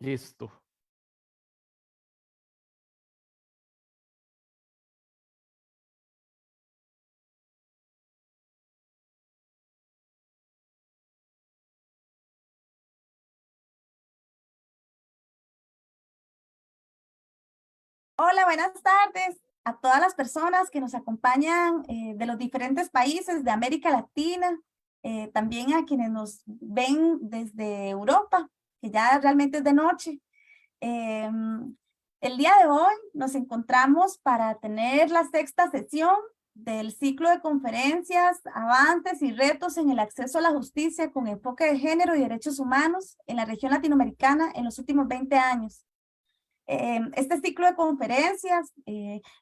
Listo. Hola, buenas tardes a todas las personas que nos acompañan de los diferentes países de América Latina, también a quienes nos ven desde Europa, que ya realmente es de noche. El día de hoy nos encontramos para tener la sexta sesión del ciclo de conferencias, avances y retos en el acceso a la justicia con enfoque de género y derechos humanos en la región latinoamericana en los últimos 20 años. Este ciclo de conferencias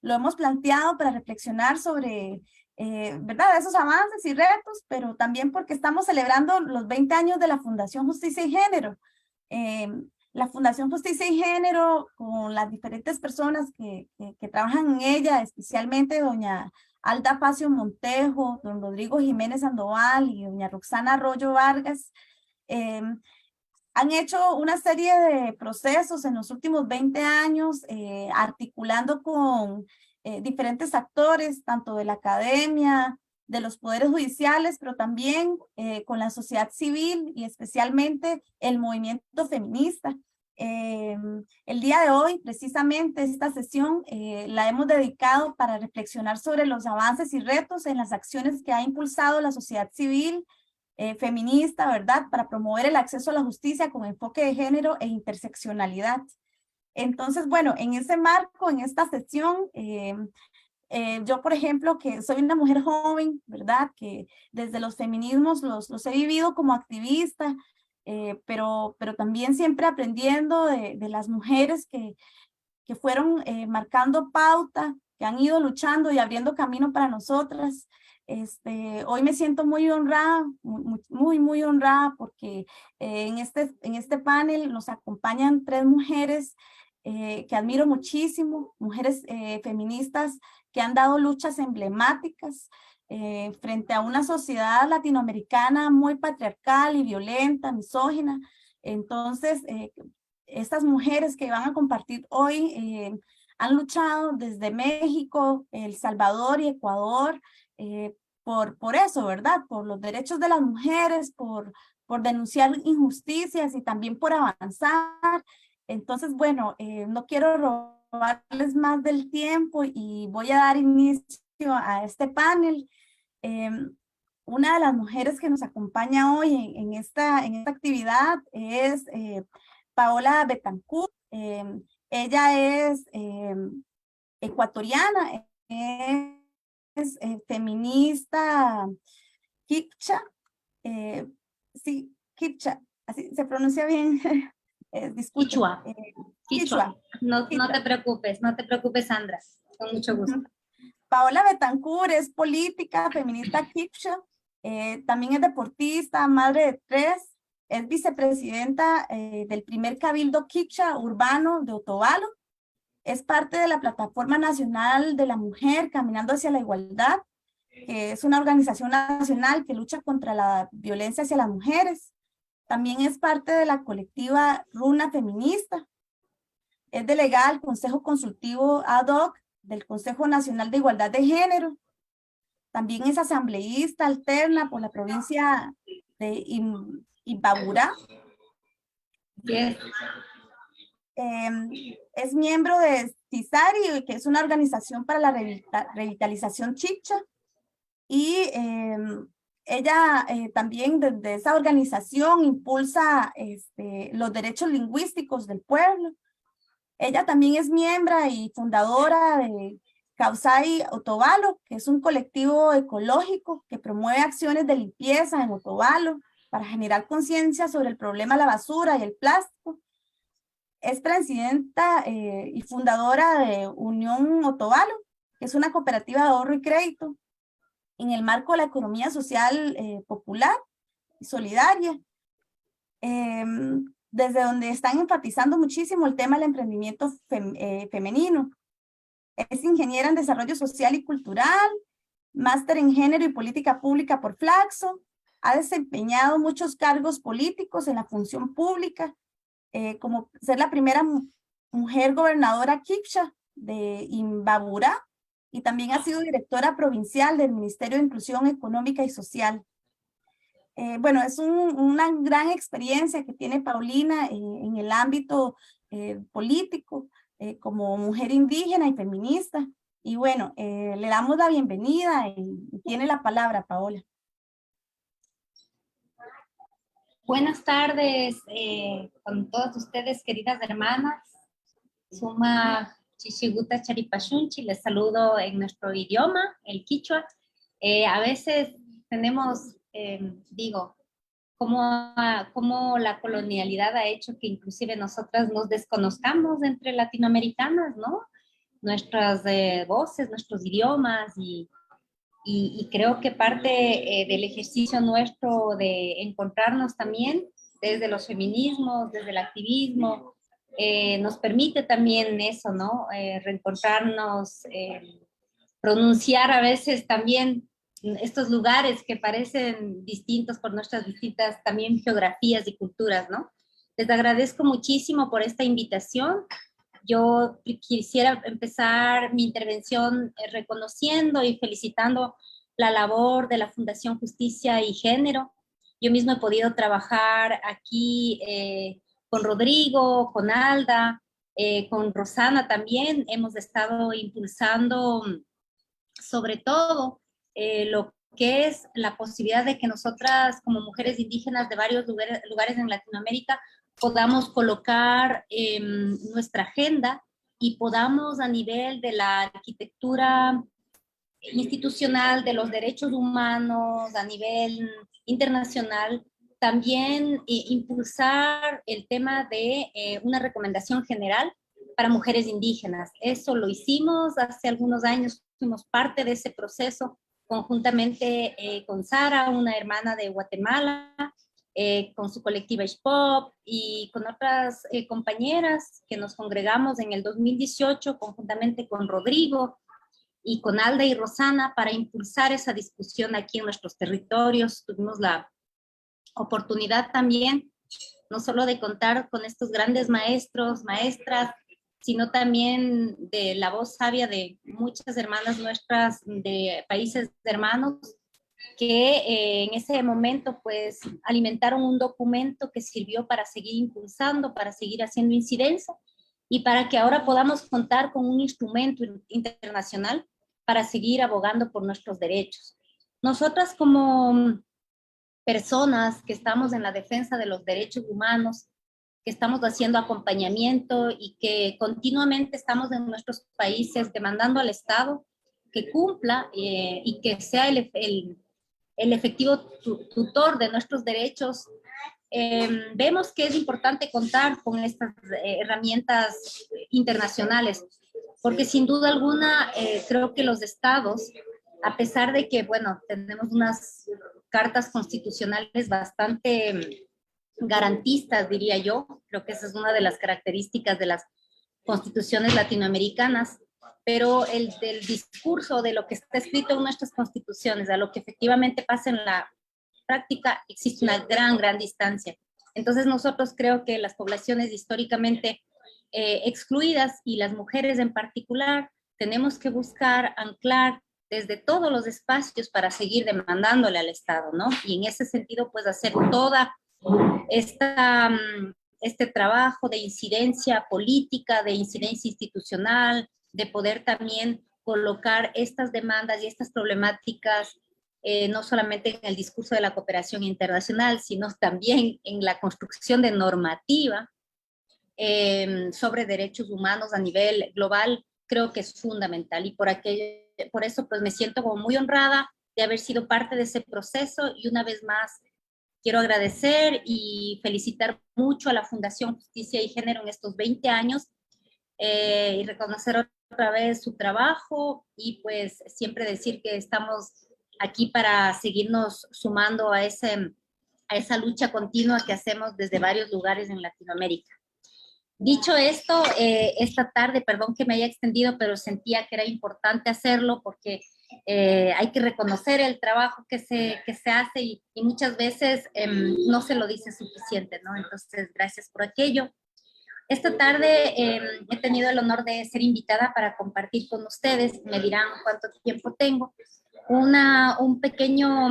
lo hemos planteado para reflexionar sobre, ¿verdad?, esos avances y retos, pero también porque estamos celebrando los 20 años de la Fundación Justicia y Género. La Fundación Justicia y Género, con las diferentes personas que trabajan en ella, especialmente doña Alda Facio Montejo, don Rodrigo Jiménez Sandoval y doña Roxana Arroyo Vargas, han hecho una serie de procesos en los últimos 20 años, articulando con diferentes actores, tanto de la academia, de los poderes judiciales, pero también con la sociedad civil y especialmente el movimiento feminista. El día de hoy, precisamente, esta sesión la hemos dedicado para reflexionar sobre los avances y retos en las acciones que ha impulsado la sociedad civil feminista, ¿verdad?, para promover el acceso a la justicia con enfoque de género e interseccionalidad. Entonces, bueno, en ese marco, en esta sesión, yo, por ejemplo, que soy una mujer joven, ¿verdad?, que desde los feminismos los he vivido como activista, pero también siempre aprendiendo de las mujeres que fueron marcando pauta, que han ido luchando y abriendo camino para nosotras. Hoy me siento muy honrada, muy honrada, porque en este panel nos acompañan tres mujeres que admiro muchísimo, mujeres feministas que han dado luchas emblemáticas frente a una sociedad latinoamericana muy patriarcal y violenta, misógina. Entonces, estas mujeres que van a compartir hoy han luchado desde México, El Salvador y Ecuador por eso, ¿verdad? Por los derechos de las mujeres, por denunciar injusticias y también por avanzar. Entonces, bueno, no quiero robarles más del tiempo y voy a dar inicio a este panel. Una de las mujeres que nos acompaña hoy en esta actividad es Paola Betancourt. Ella es ecuatoriana, es feminista Kipcha, sí, Kipcha, así se pronuncia bien, disculpen. Quichua, Quichua. No, no te Kipcha. preocupes, no te preocupes, Sandra, con mucho gusto. Paola Betancourt es política, feminista Kipcha, también es deportista, madre de tres, es vicepresidenta del primer cabildo Kipcha urbano de Otavalo, es parte de la Plataforma Nacional de la Mujer Caminando hacia la Igualdad, que es una organización nacional que lucha contra la violencia hacia las mujeres. También es parte de la colectiva Runa Feminista. Es delegada del Consejo Consultivo ad hoc del Consejo Nacional de Igualdad de Género. También es asambleísta alterna por la provincia de Imbabura. Yes. Es miembro de CISARI, que es una organización para la revitalización chicha. Y ella también desde esa organización impulsa los derechos lingüísticos del pueblo. Ella también es miembro y fundadora de Causai Otavalo, que es un colectivo ecológico que promueve acciones de limpieza en Otavalo para generar conciencia sobre el problema de la basura y el plástico. Es presidenta y fundadora de Unión Otavalo, que es una cooperativa de ahorro y crédito en el marco de la economía social popular y solidaria. Desde donde están enfatizando muchísimo el tema del emprendimiento femenino. Es ingeniera en desarrollo social y cultural, máster en género y política pública por Flaxo, ha desempeñado muchos cargos políticos en la función pública como ser la primera mujer gobernadora Kipcha de Imbabura, y también ha sido directora provincial del Ministerio de Inclusión Económica y Social. Bueno, es una gran experiencia que tiene Paulina en el ámbito político, como mujer indígena y feminista. Y bueno, le damos la bienvenida y tiene la palabra, Paola. Buenas tardes con todas ustedes, queridas hermanas. Suma Chichiguta Charipachunchi, les saludo en nuestro idioma, el quichua. A veces tenemos, digo, cómo la colonialidad ha hecho que inclusive nosotras nos desconozcamos entre latinoamericanas, ¿no? Nuestras voces, nuestros idiomas y creo que parte del ejercicio nuestro de encontrarnos también desde los feminismos, desde el activismo, nos permite también eso, ¿no? Reencontrarnos, pronunciar a veces también estos lugares que parecen distintos por nuestras distintas también geografías y culturas, ¿no? Les agradezco muchísimo por esta invitación. Yo quisiera empezar mi intervención reconociendo y felicitando la labor de la Fundación Justicia y Género. Yo mismo he podido trabajar aquí con Rodrigo, con Alda, con Rosana también. Hemos estado impulsando sobre todo lo que es la posibilidad de que nosotras como mujeres indígenas de varios lugares en Latinoamérica podamos colocar nuestra agenda y podamos a nivel de la arquitectura institucional, de los derechos humanos, a nivel internacional, también impulsar el tema de una recomendación general para mujeres indígenas. Eso lo hicimos hace algunos años, fuimos parte de ese proceso conjuntamente con Sara, una hermana de Guatemala, con su colectiva Ishpop y con otras compañeras que nos congregamos en el 2018 conjuntamente con Rodrigo y con Alda y Rosana para impulsar esa discusión aquí en nuestros territorios. Tuvimos la oportunidad también no solo de contar con estos grandes maestros, maestras, sino también de la voz sabia de muchas hermanas nuestras de países hermanos que en ese momento pues alimentaron un documento que sirvió para seguir impulsando, para seguir haciendo incidencia y para que ahora podamos contar con un instrumento internacional para seguir abogando por nuestros derechos. Nosotras como personas que estamos en la defensa de los derechos humanos, que estamos haciendo acompañamiento y que continuamente estamos en nuestros países demandando al Estado que cumpla y que sea el efectivo tutor de nuestros derechos, vemos que es importante contar con estas herramientas internacionales, porque sin duda alguna creo que los estados, a pesar de que, bueno, tenemos unas cartas constitucionales bastante garantistas, diría yo, creo que esa es una de las características de las constituciones latinoamericanas, pero el del discurso de lo que está escrito en nuestras constituciones, a lo que efectivamente pasa en la práctica, existe una gran distancia. Entonces nosotros creo que las poblaciones históricamente excluidas y las mujeres en particular, tenemos que buscar anclar desde todos los espacios para seguir demandándole al Estado, ¿no? Y en ese sentido, pues hacer toda este trabajo de incidencia política, de incidencia institucional, de poder también colocar estas demandas y estas problemáticas no solamente en el discurso de la cooperación internacional, sino también en la construcción de normativa sobre derechos humanos a nivel global, creo que es fundamental. Y por eso pues me siento como muy honrada de haber sido parte de ese proceso y una vez más quiero agradecer y felicitar mucho a la Fundación Justicia y Género en estos 20 años y reconocer otra vez su trabajo y pues siempre decir que estamos aquí para seguirnos sumando a esa lucha continua que hacemos desde varios lugares en Latinoamérica. Dicho esto, esta tarde, perdón que me haya extendido, pero sentía que era importante hacerlo porque hay que reconocer el trabajo que se hace y muchas veces no se lo dice suficiente, ¿no? Entonces, gracias por aquello. Esta tarde he tenido el honor de ser invitada para compartir con ustedes, me dirán cuánto tiempo tengo, un pequeño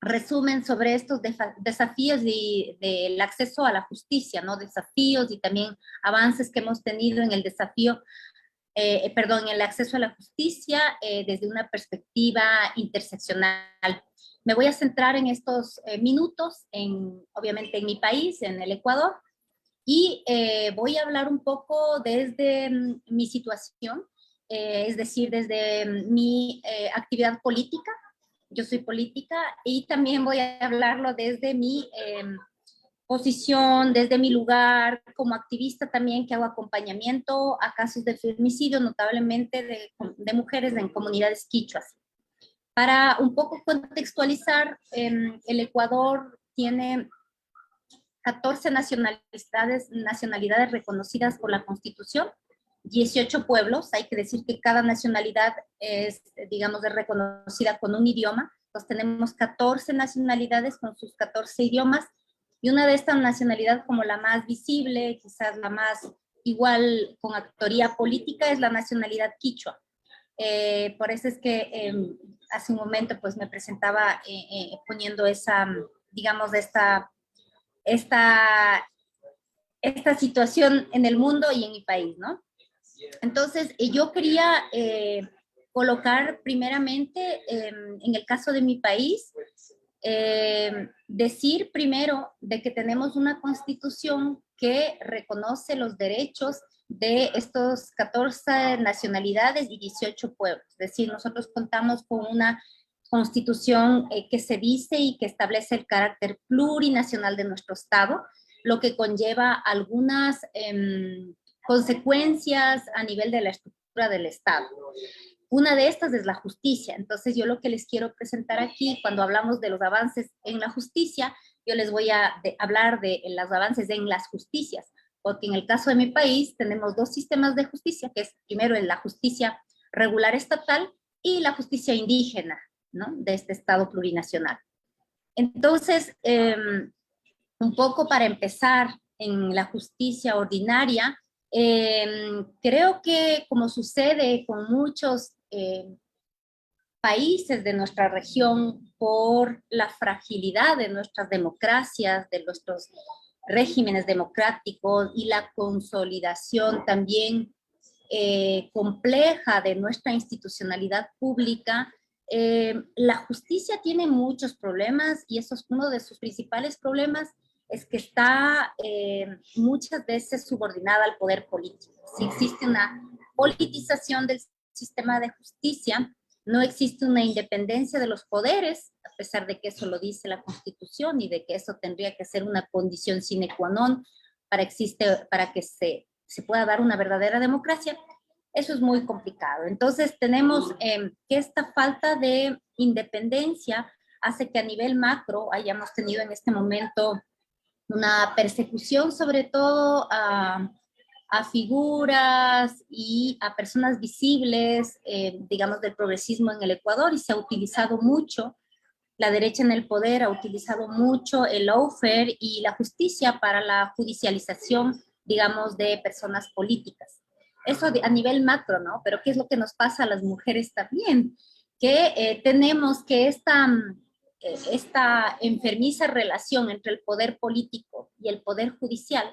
resumen sobre estos desafíos del acceso a la justicia, ¿no? Desafíos y también avances que hemos tenido en el desafío, en el acceso a la justicia desde una perspectiva interseccional. Me voy a centrar en estos minutos, obviamente en mi país, en el Ecuador, y voy a hablar un poco desde mi situación, es decir, desde mi actividad política. Yo soy política y también voy a hablarlo desde mi posición, desde mi lugar como activista también, que hago acompañamiento a casos de femicidio, notablemente de mujeres en comunidades quichuas. Para un poco contextualizar, el Ecuador tiene 14 nacionalidades reconocidas por la Constitución, 18 pueblos. Hay que decir que cada nacionalidad es, digamos, reconocida con un idioma. Entonces tenemos 14 nacionalidades con sus 14 idiomas, y una de estas nacionalidades, como la más visible, quizás la más igual con actoría política, es la nacionalidad quichua. Por eso es que hace un momento pues me presentaba poniendo esa, digamos, esta, esta situación en el mundo y en mi país, ¿no? Entonces, yo quería colocar primeramente, en el caso de mi país, decir primero de que tenemos una constitución que reconoce los derechos de estos 14 nacionalidades y 18 pueblos. Es decir, nosotros contamos con una constitución que se dice y que establece el carácter plurinacional de nuestro Estado, lo que conlleva algunas consecuencias a nivel de la estructura del Estado. Una de estas es la justicia. Entonces, yo lo que les quiero presentar aquí, cuando hablamos de los avances en la justicia, yo les voy a hablar de los avances en las justicias, porque en el caso de mi país tenemos dos sistemas de justicia, que es primero la justicia regular estatal y la justicia indígena, ¿no? De este Estado plurinacional. Entonces, un poco para empezar en la justicia ordinaria, creo que como sucede con muchos países de nuestra región, por la fragilidad de nuestras democracias, de nuestros regímenes democráticos y la consolidación también compleja de nuestra institucionalidad pública, la justicia tiene muchos problemas, y eso es uno de sus principales problemas, es que está muchas veces subordinada al poder político. Si existe una politización del sistema de justicia, no existe una independencia de los poderes, a pesar de que eso lo dice la Constitución y de que eso tendría que ser una condición sine qua non para que se pueda dar una verdadera democracia. Eso es muy complicado. Entonces tenemos que esta falta de independencia hace que a nivel macro hayamos tenido en este momento una persecución sobre todo a figuras y a personas visibles, digamos, del progresismo en el Ecuador, y se ha utilizado mucho, la derecha en el poder ha utilizado mucho el lawfare y la justicia para la judicialización, digamos, de personas políticas. Eso a nivel macro, ¿no? Pero ¿qué es lo que nos pasa a las mujeres también? Que tenemos que esta enfermiza relación entre el poder político y el poder judicial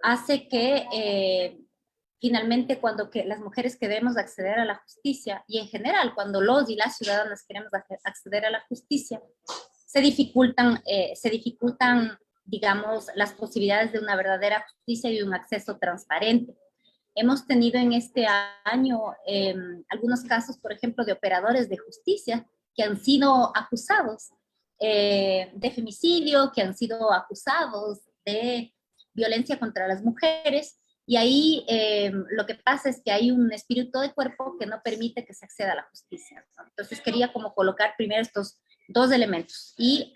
hace que finalmente las mujeres queremos acceder a la justicia, y en general cuando los y las ciudadanas queremos acceder a la justicia, se dificultan, digamos, las posibilidades de una verdadera justicia y de un acceso transparente. Hemos tenido en este año algunos casos, por ejemplo, de operadores de justicia que han sido acusados de femicidio, que han sido acusados de violencia contra las mujeres, y ahí lo que pasa es que hay un espíritu de cuerpo que no permite que se acceda a la justicia, ¿no? Entonces quería como colocar primero estos dos elementos, y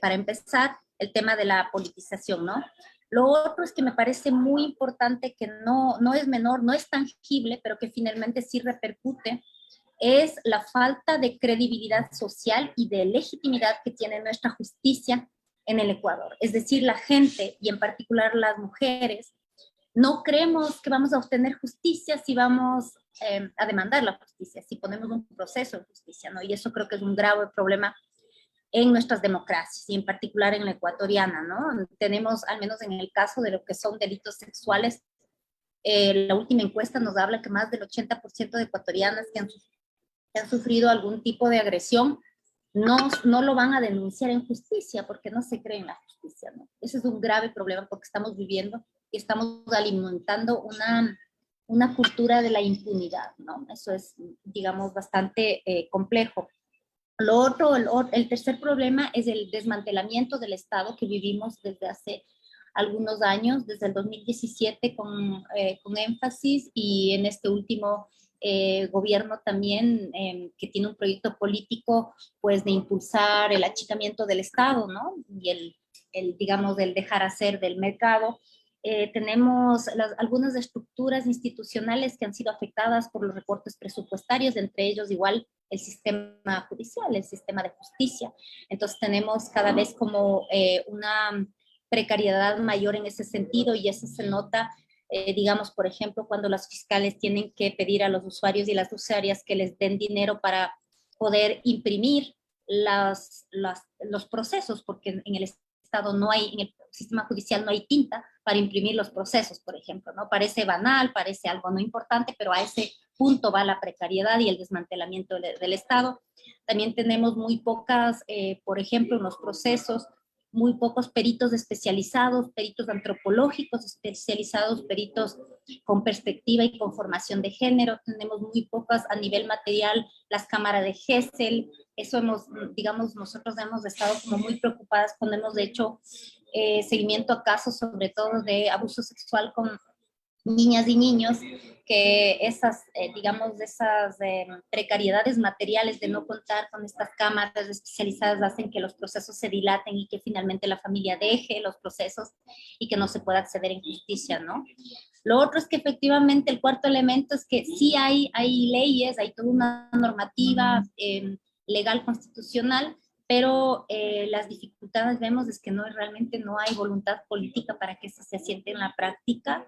para empezar, el tema de la politización, ¿no? Lo otro es que me parece muy importante, que no es menor, no es tangible, pero que finalmente sí repercute, es la falta de credibilidad social y de legitimidad que tiene nuestra justicia en el Ecuador. Es decir, la gente, y en particular las mujeres, no creemos que vamos a obtener justicia si vamos a demandar la justicia, si ponemos un proceso de justicia, ¿no? Y eso creo que es un grave problema en nuestras democracias y en particular en la ecuatoriana, ¿no? Tenemos, al menos en el caso de lo que son delitos sexuales, la última encuesta nos habla que más del 80% de ecuatorianas que han sufrido algún tipo de agresión no lo van a denunciar en justicia porque no se cree en la justicia, ¿no? Ese es un grave problema porque estamos viviendo y estamos alimentando una cultura de la impunidad, ¿no? Eso es, digamos, bastante complejo. Lo otro, el tercer problema es el desmantelamiento del Estado que vivimos desde hace algunos años, desde el 2017 con énfasis y en este último gobierno también que tiene un proyecto político pues de impulsar el achicamiento del Estado, ¿no? Y digamos, el dejar hacer del mercado. Tenemos algunas estructuras institucionales que han sido afectadas por los recortes presupuestarios, entre ellos igual el sistema judicial, el sistema de justicia. Entonces tenemos cada vez como una precariedad mayor en ese sentido y eso se nota, digamos, por ejemplo, cuando los fiscales tienen que pedir a los usuarios y las usuarias que les den dinero para poder imprimir los procesos, porque en el Estado no hay, en el sistema judicial no hay tinta para imprimir los procesos, por ejemplo, ¿no? Parece banal, parece algo no importante, pero a ese punto va la precariedad y el desmantelamiento del Estado. También tenemos muy pocas, por ejemplo, en los procesos, muy pocos peritos especializados, peritos antropológicos especializados, peritos con perspectiva y con formación de género. Tenemos muy pocas a nivel material, las cámaras de GESEL. Eso digamos, nosotros hemos estado como muy preocupadas cuando hemos hecho seguimiento a casos, sobre todo de abuso sexual con niñas y niños, que digamos, esas precariedades materiales de no contar con estas cámaras especializadas hacen que los procesos se dilaten y que finalmente la familia deje los procesos y que no se pueda acceder en justicia, ¿no? Lo otro es que efectivamente el cuarto elemento es que sí hay leyes, hay toda una normativa legal constitucional, pero las dificultades vemos es que realmente no hay voluntad política para que eso se asiente en la práctica.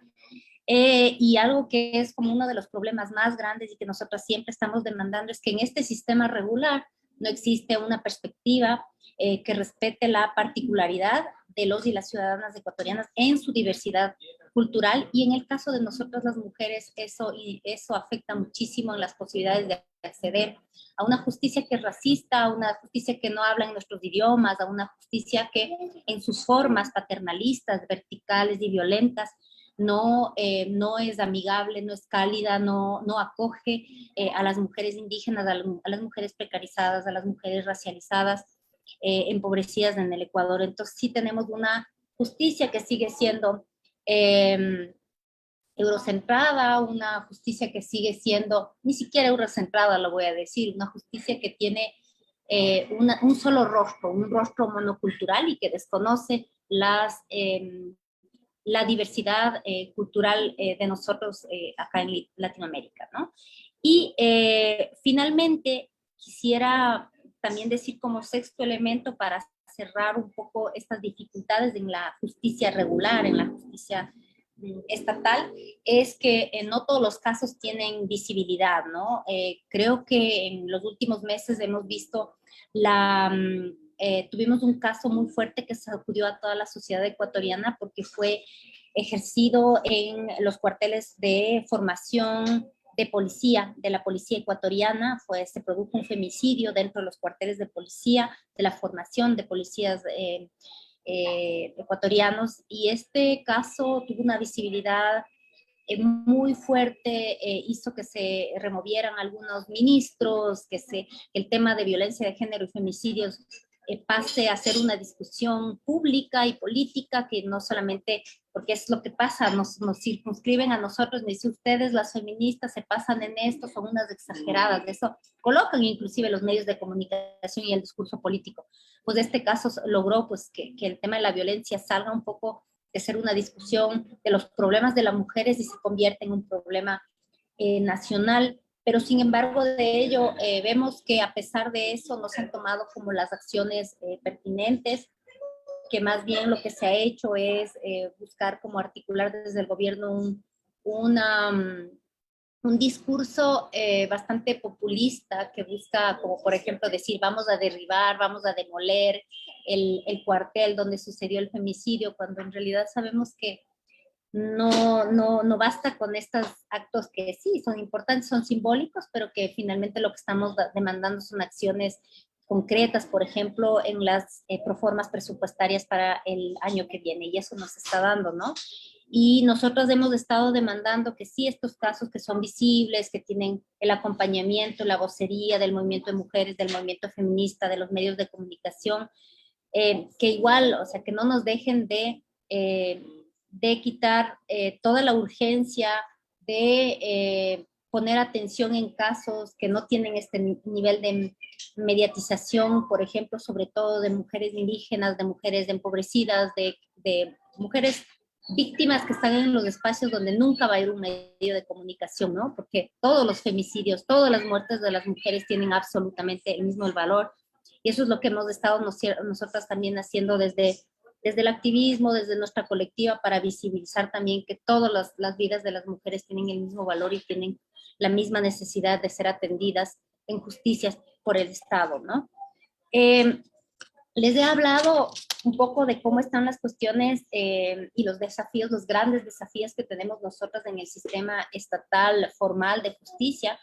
Y algo que es como uno de los problemas más grandes y que nosotros siempre estamos demandando es que en este sistema regular no existe una perspectiva que respete la particularidad de los y las ciudadanas ecuatorianas en su diversidad cultural y en el caso de nosotras las mujeres eso afecta muchísimo en las posibilidades de acceder a una justicia que es racista, a una justicia que no habla en nuestros idiomas, a una justicia que en sus formas paternalistas, verticales y violentas no es amigable, no es cálida, no acoge a las mujeres indígenas, a las mujeres precarizadas, a las mujeres racializadas, empobrecidas en el Ecuador. Entonces sí tenemos una justicia que sigue siendo eurocentrada, una justicia que sigue siendo, ni siquiera eurocentrada lo voy a decir, una justicia que tiene un solo rostro, un rostro monocultural y que desconoce la diversidad cultural de nosotros acá en Latinoamérica, ¿no? Y finalmente quisiera también decir como sexto elemento para cerrar un poco estas dificultades en la justicia regular, en la justicia estatal, es que no todos los casos tienen visibilidad, ¿no? Creo que en los últimos meses hemos visto tuvimos un caso muy fuerte que sacudió a toda la sociedad ecuatoriana porque fue ejercido en los cuarteles de formación de policía, de la policía ecuatoriana, se produjo un femicidio dentro de los cuarteles de policía, de la formación de policías ecuatorianos, y este caso tuvo una visibilidad muy fuerte, hizo que se removieran algunos ministros, que el tema de violencia de género y femicidios pase a ser una discusión pública y política, que no solamente, porque es lo que pasa, nos circunscriben a nosotros, me dicen ustedes las feministas se pasan en esto, son unas exageradas, de eso colocan inclusive los medios de comunicación y el discurso político. Pues este caso logró pues que el tema de la violencia salga un poco de ser una discusión de los problemas de las mujeres y se convierte en un problema nacional, pero sin embargo de ello vemos que a pesar de eso no se han tomado como las acciones pertinentes. que más bien lo que se ha hecho es buscar como articular desde el gobierno una, un discurso bastante populista que busca, como por ejemplo, decir vamos a derribar, vamos a demoler el cuartel donde sucedió el femicidio, cuando en realidad sabemos que no basta con estos actos que sí son importantes, son simbólicos, pero que finalmente lo que estamos demandando son acciones concretas, por ejemplo, en las proformas presupuestarias para el año que viene, y eso nos está dando, ¿no? Y nosotros hemos estado demandando que sí, estos casos que son visibles, que tienen el acompañamiento, la vocería del movimiento de mujeres, del movimiento feminista, de los medios de comunicación, que igual, o sea, que no nos dejen de quitar toda la urgencia de poner atención en casos que no tienen este nivel de mediatización, por ejemplo, sobre todo de mujeres indígenas, de mujeres empobrecidas, de mujeres víctimas que están en los espacios donde nunca va a ir un medio de comunicación, ¿no? Porque todos los femicidios, todas las muertes de las mujeres tienen absolutamente el mismo valor. Y eso es lo que hemos estado nosotras también haciendo desde el activismo, desde nuestra colectiva, para visibilizar también que todas las vidas de las mujeres tienen el mismo valor y tienen la misma necesidad de ser atendidas en justicia por el Estado, ¿no? Les he hablado un poco de cómo están las cuestiones y los desafíos, los grandes desafíos que tenemos nosotras en el sistema estatal formal de justicia.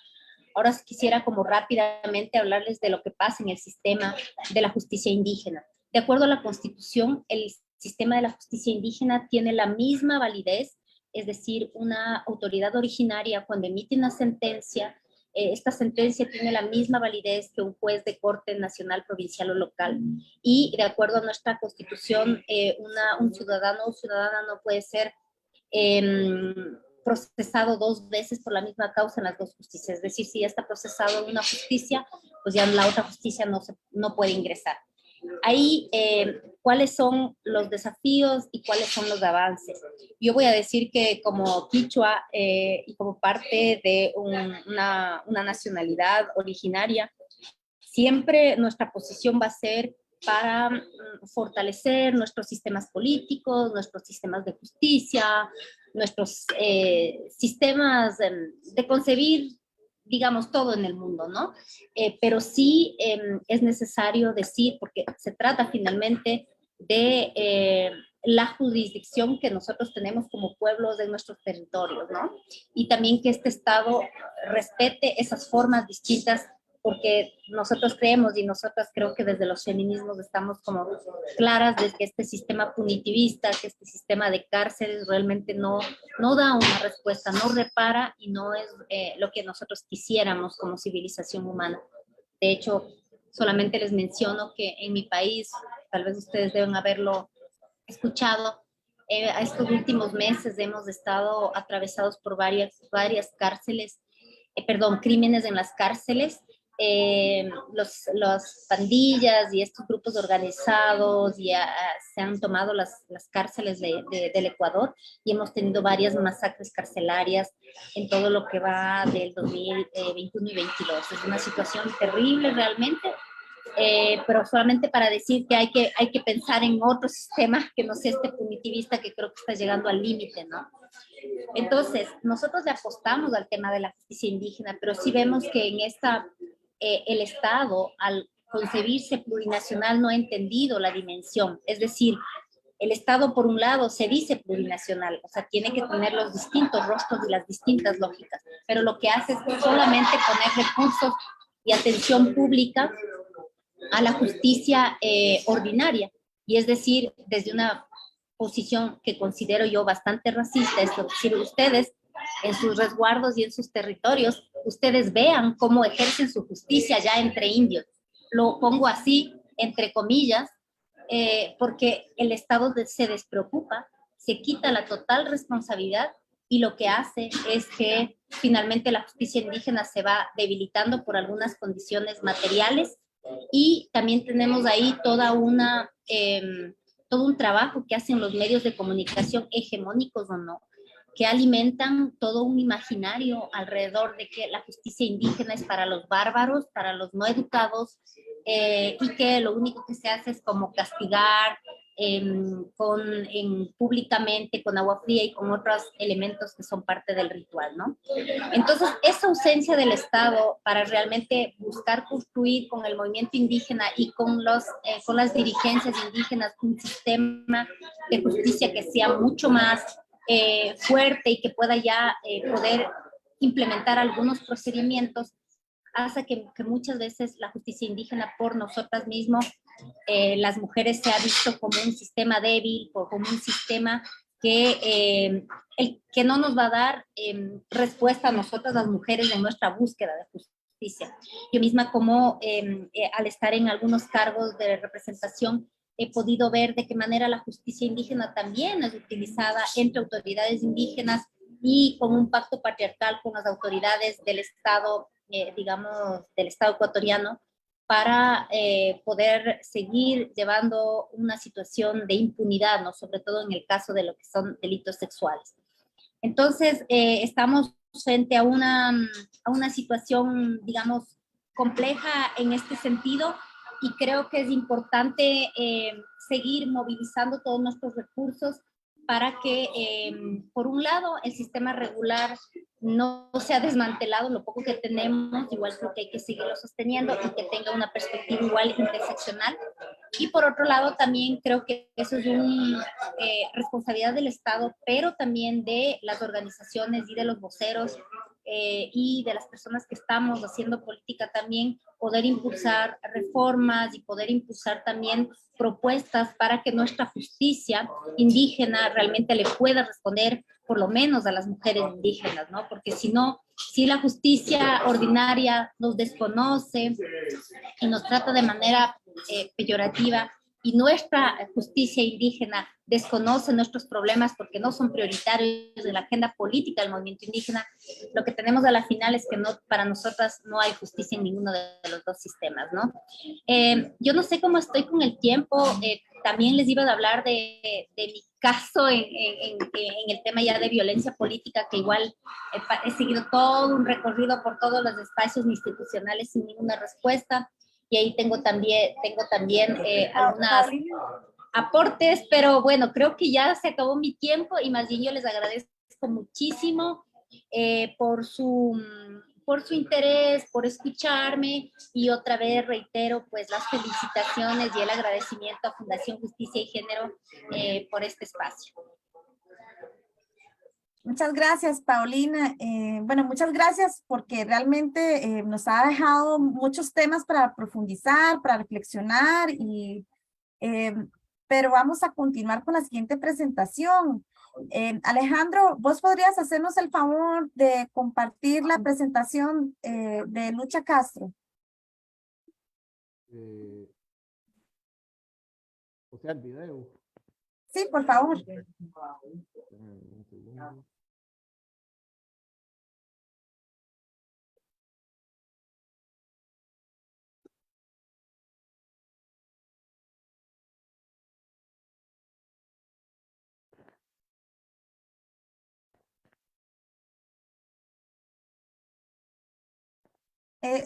Ahora quisiera como rápidamente hablarles de lo que pasa en el sistema de la justicia indígena. De acuerdo a la Constitución, el sistema de la justicia indígena tiene la misma validez, es decir, una autoridad originaria cuando emite una sentencia, esta sentencia tiene la misma validez que un juez de corte nacional, provincial o local. Y de acuerdo a nuestra Constitución, un ciudadano o ciudadana no puede ser procesado dos veces por la misma causa en las dos justicias. Es decir, si ya está procesado en una justicia, pues ya en la otra justicia no puede ingresar. Ahí, ¿cuáles son los desafíos y cuáles son los avances? Yo voy a decir que como quichua y como parte de una nacionalidad originaria, siempre nuestra posición va a ser para fortalecer nuestros sistemas políticos, nuestros sistemas de justicia, nuestros sistemas de concebir, digamos, todo en el mundo, ¿no? Pero sí es necesario decir, porque se trata finalmente de la jurisdicción que nosotros tenemos como pueblos de nuestros territorios, ¿no? Y también que este Estado respete esas formas distintas, porque nosotros creemos y nosotras creo que desde los feminismos estamos como claras de que este sistema punitivista, que este sistema de cárceles realmente no da una respuesta, no repara y no es lo que nosotros quisiéramos como civilización humana. De hecho, solamente les menciono que en mi país, tal vez ustedes deben haberlo escuchado, estos últimos meses hemos estado atravesados por varias cárceles, crímenes en las cárceles. Los pandillas y estos grupos organizados ya se han tomado las cárceles del Ecuador y hemos tenido varias masacres carcelarias en todo lo que va del 2021 y 2022. Es una situación terrible realmente, pero solamente para decir que hay que pensar en otro sistema que no sea este punitivista que creo que está llegando al límite, ¿no? Entonces, nosotros le apostamos al tema de la justicia indígena, pero sí vemos que en el Estado, al concebirse plurinacional, no ha entendido la dimensión. Es decir, el Estado, por un lado, se dice plurinacional, o sea, tiene que tener los distintos rostros y las distintas lógicas, pero lo que hace es solamente poner recursos y atención pública a la justicia ordinaria, y es decir, desde una posición que considero yo bastante racista, es decir, ustedes en sus resguardos y en sus territorios, ustedes vean cómo ejercen su justicia ya entre indios. Lo pongo así, entre comillas, porque el Estado se despreocupa, se quita la total responsabilidad y lo que hace es que finalmente la justicia indígena se va debilitando por algunas condiciones materiales, y también tenemos ahí todo un trabajo que hacen los medios de comunicación, hegemónicos o no, que alimentan todo un imaginario alrededor de que la justicia indígena es para los bárbaros, para los no educados, y que lo único que se hace es como castigar, públicamente con agua fría y con otros elementos que son parte del ritual, ¿no? Entonces, esa ausencia del Estado para realmente buscar construir con el movimiento indígena y con las dirigencias indígenas un sistema de justicia que sea mucho más fuerte y que pueda ya poder implementar algunos procedimientos, hace que muchas veces la justicia indígena por nosotras mismas, las mujeres se ha visto como un sistema débil, o como un sistema que no nos va a dar respuesta a nosotras las mujeres en nuestra búsqueda de justicia. Yo misma como al estar en algunos cargos de representación, he podido ver de qué manera la justicia indígena también es utilizada entre autoridades indígenas y con un pacto patriarcal con las autoridades del Estado, digamos, del Estado ecuatoriano, para poder seguir llevando una situación de impunidad, ¿no? Sobre todo en el caso de lo que son delitos sexuales. Entonces, estamos frente a una situación, digamos, compleja en este sentido, y creo que es importante seguir movilizando todos nuestros recursos para que, por un lado, el sistema regular no sea desmantelado, lo poco que tenemos, igual creo que hay que seguirlo sosteniendo y que tenga una perspectiva igual interseccional. Y por otro lado, también creo que eso es una responsabilidad del Estado, pero también de las organizaciones y de los voceros y de las personas que estamos haciendo política también, poder impulsar reformas y poder impulsar también propuestas para que nuestra justicia indígena realmente le pueda responder por lo menos a las mujeres indígenas, ¿no? Porque si no, si la justicia ordinaria nos desconoce y nos trata de manera peyorativa, y nuestra justicia indígena desconoce nuestros problemas porque no son prioritarios en la agenda política del movimiento indígena, lo que tenemos a la final es que no, para nosotras no hay justicia en ninguno de los dos sistemas, ¿no? Yo no sé cómo estoy con el tiempo, también les iba a hablar de mi caso en el tema ya de violencia política, que igual he seguido todo un recorrido por todos los espacios institucionales sin ninguna respuesta. Y ahí tengo también algunas aportes, pero bueno, creo que ya se acabó mi tiempo y más bien yo les agradezco muchísimo por su interés, por escucharme, y otra vez reitero pues las felicitaciones y el agradecimiento a Fundación Justicia y Género por este espacio. Muchas gracias, Paulina. Bueno, muchas gracias porque realmente nos ha dejado muchos temas para profundizar, para reflexionar, pero vamos a continuar con la siguiente presentación. Alejandro, ¿vos podrías hacernos el favor de compartir la presentación de Lucha Castro? O sea, el video. Sí, por favor. Un segundo.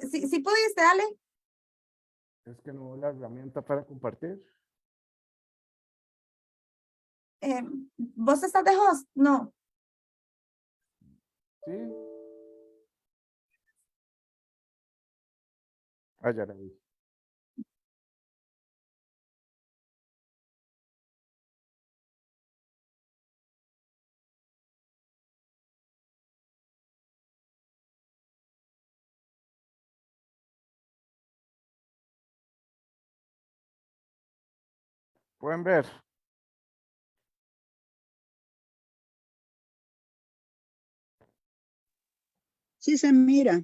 ¿Sí pudiste, Ale? Es que no veo la herramienta para compartir. ¿Vos estás de host? No. Sí. Ah, ya la vi. ¿Pueden ver? Sí se mira.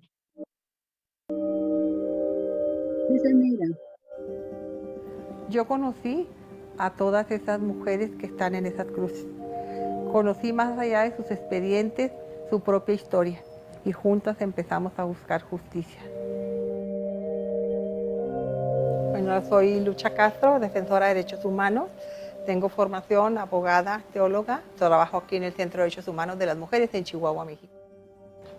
Sí se mira. Yo conocí a todas esas mujeres que están en esas cruces. Conocí más allá de sus expedientes, su propia historia, y juntas empezamos a buscar justicia. Bueno, soy Lucha Castro, defensora de derechos humanos. Tengo formación, abogada, teóloga. Trabajo aquí en el Centro de Derechos Humanos de las Mujeres en Chihuahua, México.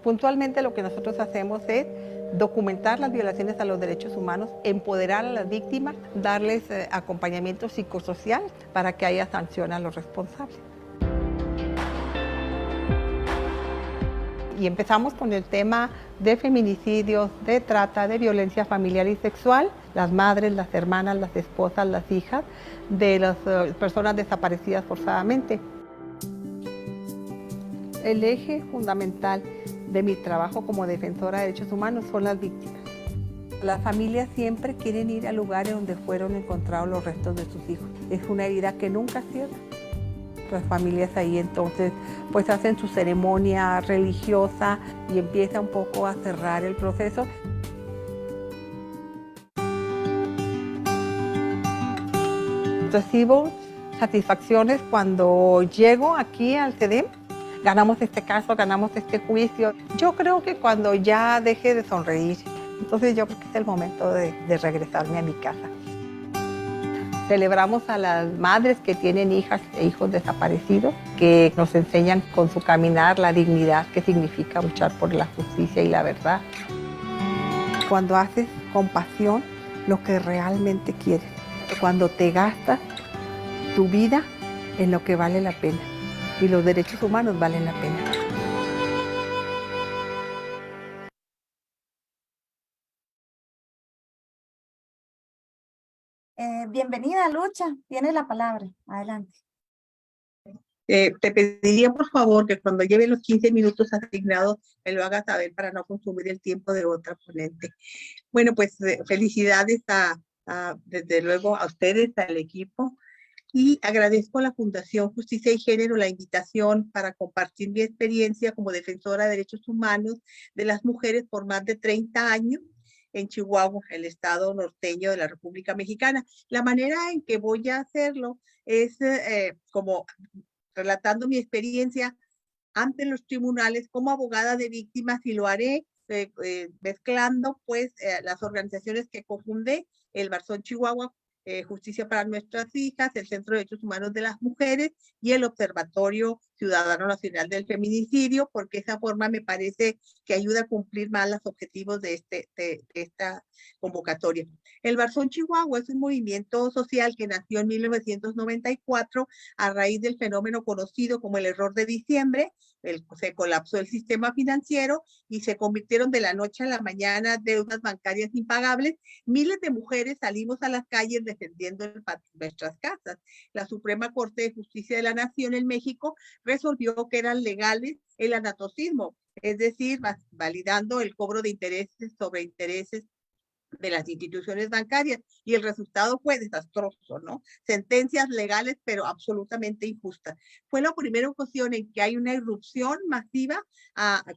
Puntualmente lo que nosotros hacemos es documentar las violaciones a los derechos humanos, empoderar a las víctimas, darles acompañamiento psicosocial para que haya sanción a los responsables. Y empezamos con el tema de feminicidios, de trata, de violencia familiar y sexual, las madres, las hermanas, las esposas, las hijas de las personas desaparecidas forzadamente. El eje fundamental de mi trabajo como defensora de derechos humanos son las víctimas. Las familias siempre quieren ir a lugares donde fueron encontrados los restos de sus hijos. Es una herida que nunca cierra. Las familias ahí entonces pues hacen su ceremonia religiosa y empieza un poco a cerrar el proceso. Recibo satisfacciones cuando llego aquí al CEDEM. Ganamos este caso, ganamos este juicio. Yo creo que cuando ya deje de sonreír, entonces yo creo que es el momento de regresarme a mi casa. Celebramos a las madres que tienen hijas e hijos desaparecidos, que nos enseñan con su caminar la dignidad que significa luchar por la justicia y la verdad. Cuando haces con pasión lo que realmente quieres, cuando te gastas tu vida en lo que vale la pena. Y los derechos humanos valen la pena. Bienvenida, Lucha. Tienes la palabra. Adelante. Te pediría por favor que cuando lleve los 15 minutos asignados me lo hagas saber para no consumir el tiempo de otra ponente. Bueno, pues felicidades desde luego a ustedes, al equipo. Y agradezco a la Fundación Justicia y Género la invitación para compartir mi experiencia como defensora de derechos humanos de las mujeres por más de 30 años en Chihuahua, el estado norteño de la República Mexicana. La manera en que voy a hacerlo es como relatando mi experiencia ante los tribunales como abogada de víctimas, y lo haré mezclando pues las organizaciones que cofundé, el Barzón Chihuahua, Justicia para Nuestras Hijas, el Centro de Derechos Humanos de las Mujeres y el Observatorio Ciudadano Nacional del Feminicidio, porque esa forma me parece que ayuda a cumplir más los objetivos de esta convocatoria. El Barzón Chihuahua es un movimiento social que nació en 1994 a raíz del fenómeno conocido como el error de diciembre. Se colapsó el sistema financiero y se convirtieron de la noche a la mañana deudas bancarias impagables. Miles de mujeres salimos a las calles defendiendo nuestras casas. La Suprema Corte de Justicia de la Nación en México resolvió que eran legales el anatocismo, es decir, validando el cobro de intereses sobre intereses de las instituciones bancarias, y el resultado fue desastroso, ¿no? Sentencias legales, pero absolutamente injustas. Fue la primera ocasión en que hay una irrupción masiva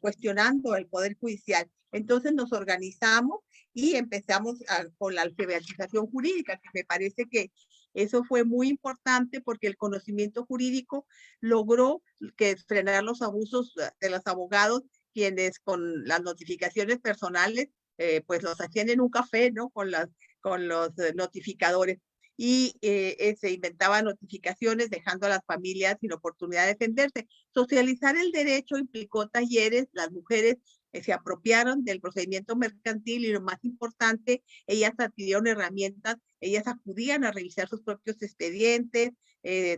cuestionando el Poder Judicial. Entonces nos organizamos y empezamos con la alfabetización jurídica, que me parece que eso fue muy importante porque el conocimiento jurídico logró frenar los abusos de los abogados, quienes con las notificaciones personales pues los hacían en un café, ¿no? Con los notificadores. Y se inventaban notificaciones dejando a las familias sin oportunidad de defenderse. Socializar el derecho implicó talleres. Las mujeres se apropiaron del procedimiento mercantil y, lo más importante, ellas adquirieron herramientas. Ellas acudían a revisar sus propios expedientes,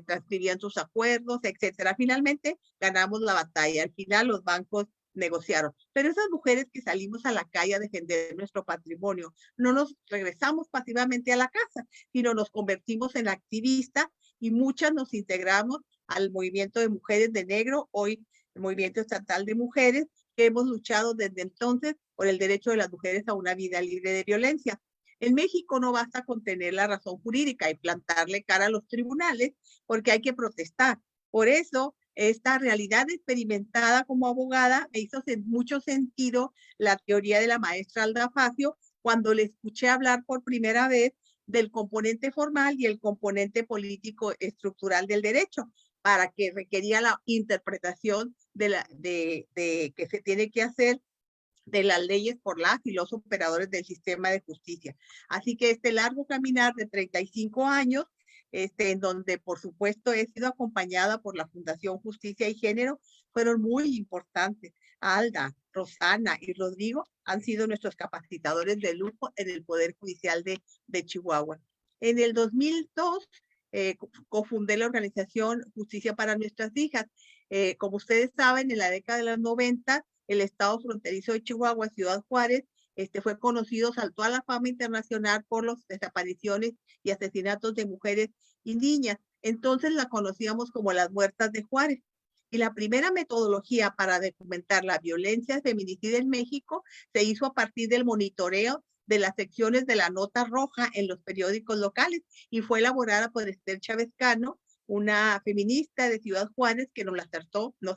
transcribían sus acuerdos, etcétera. Finalmente ganamos la batalla. Al final los bancos negociaron. Pero esas mujeres que salimos a la calle a defender nuestro patrimonio, no nos regresamos pasivamente a la casa, sino nos convertimos en activistas, y muchas nos integramos al movimiento de Mujeres de Negro, hoy el Movimiento Estatal de Mujeres, que hemos luchado desde entonces por el derecho de las mujeres a una vida libre de violencia. En México no basta con tener la razón jurídica y plantarle cara a los tribunales, porque hay que protestar. Por eso, esta realidad experimentada como abogada me hizo mucho sentido la teoría de la maestra Alda Facio cuando le escuché hablar por primera vez del componente formal y el componente político estructural del derecho, para que requería la interpretación que se tiene que hacer de las leyes por las y los operadores del sistema de justicia. Así que este largo caminar de 35 años en donde por supuesto he sido acompañada por la Fundación Justicia y Género, fueron muy importantes. Alda, Rosana y Rodrigo han sido nuestros capacitadores de lujo en el Poder Judicial de Chihuahua. En el 2002 cofundé la organización Justicia para Nuestras Hijas. Como ustedes saben, en la década de los 90, el estado fronterizo de Chihuahua, Ciudad Juárez, fue conocido, saltó a la fama internacional por las desapariciones y asesinatos de mujeres y niñas. Entonces la conocíamos como las muertas de Juárez. Y la primera metodología para documentar la violencia feminicida en México se hizo a partir del monitoreo de las secciones de la nota roja en los periódicos locales y fue elaborada por Esther Chávez Cano, una feminista de Ciudad Juárez que nos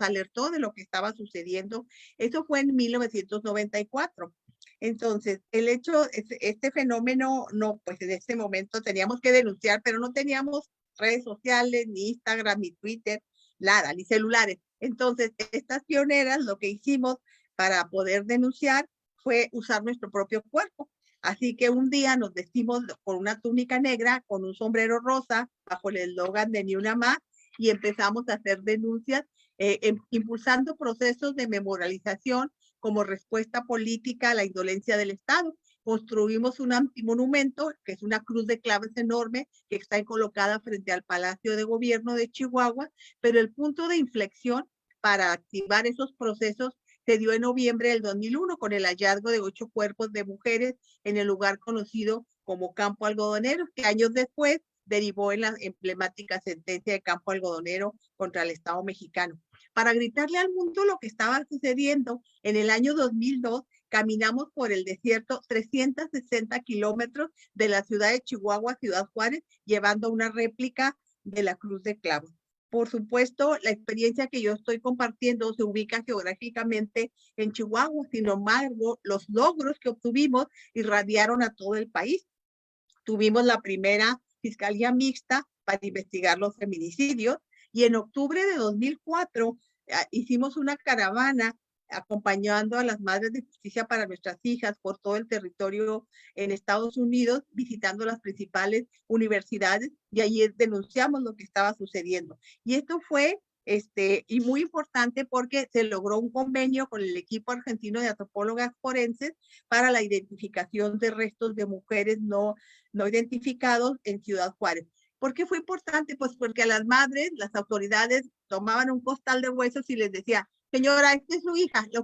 alertó de lo que estaba sucediendo. Eso fue en 1994. Entonces, el hecho, este fenómeno, no, pues en este momento teníamos que denunciar, pero no teníamos redes sociales, ni Instagram, ni Twitter, nada, ni celulares. Entonces, estas pioneras lo que hicimos para poder denunciar fue usar nuestro propio cuerpo. Así que un día nos vestimos con una túnica negra, con un sombrero rosa, bajo el eslogan de Ni Una Más, y empezamos a hacer denuncias, impulsando procesos de memorialización como respuesta política a la indolencia del Estado. Construimos un antimonumento, que es una cruz de clavos enorme, que está colocada frente al Palacio de Gobierno de Chihuahua, pero el punto de inflexión para activar esos procesos se dio en noviembre del 2001 con el hallazgo de 8 cuerpos de mujeres en el lugar conocido como Campo Algodonero, que años después derivó en la emblemática sentencia de Campo Algodonero contra el Estado mexicano. Para gritarle al mundo lo que estaba sucediendo, en el año 2002 caminamos por el desierto 360 kilómetros de la ciudad de Chihuahua a Ciudad Juárez, llevando una réplica de la Cruz de Clavos. Por supuesto, la experiencia que yo estoy compartiendo se ubica geográficamente en Chihuahua, sin embargo, los logros que obtuvimos irradiaron a todo el país. Tuvimos la primera fiscalía mixta para investigar los feminicidios y en octubre de 2004 hicimos una caravana acompañando a las madres de justicia para nuestras hijas por todo el territorio en Estados Unidos, visitando las principales universidades y allí denunciamos lo que estaba sucediendo. Y esto fue y muy importante porque se logró un convenio con el equipo argentino de antropólogas forenses para la identificación de restos de mujeres no identificados en Ciudad Juárez. ¿Por qué fue importante? Pues porque a las madres, las autoridades tomaban un costal de huesos y les decía, señora, esta es su hija, ¿la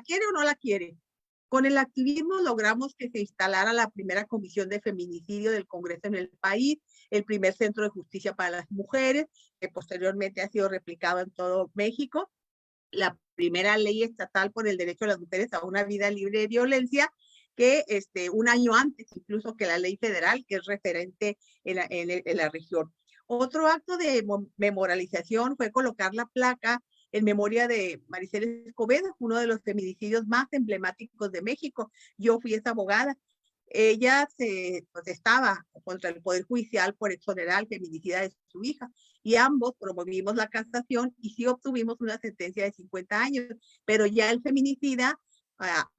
quiere o no la quiere? Con el activismo logramos que se instalara la primera comisión de feminicidio del Congreso en el país, el primer centro de justicia para las mujeres, que posteriormente ha sido replicado en todo México, la primera ley estatal por el derecho de las mujeres a una vida libre de violencia, que un año antes incluso que la ley federal, que es referente en la región. Otro acto de memorialización fue colocar la placa en memoria de Maricela Escobedo, uno de los feminicidios más emblemáticos de México. Yo fui esa abogada. Ella se protestaba contra el Poder Judicial por exonerar al feminicida de su hija y ambos promovimos la casación y sí obtuvimos una sentencia de 50 años, pero ya el feminicida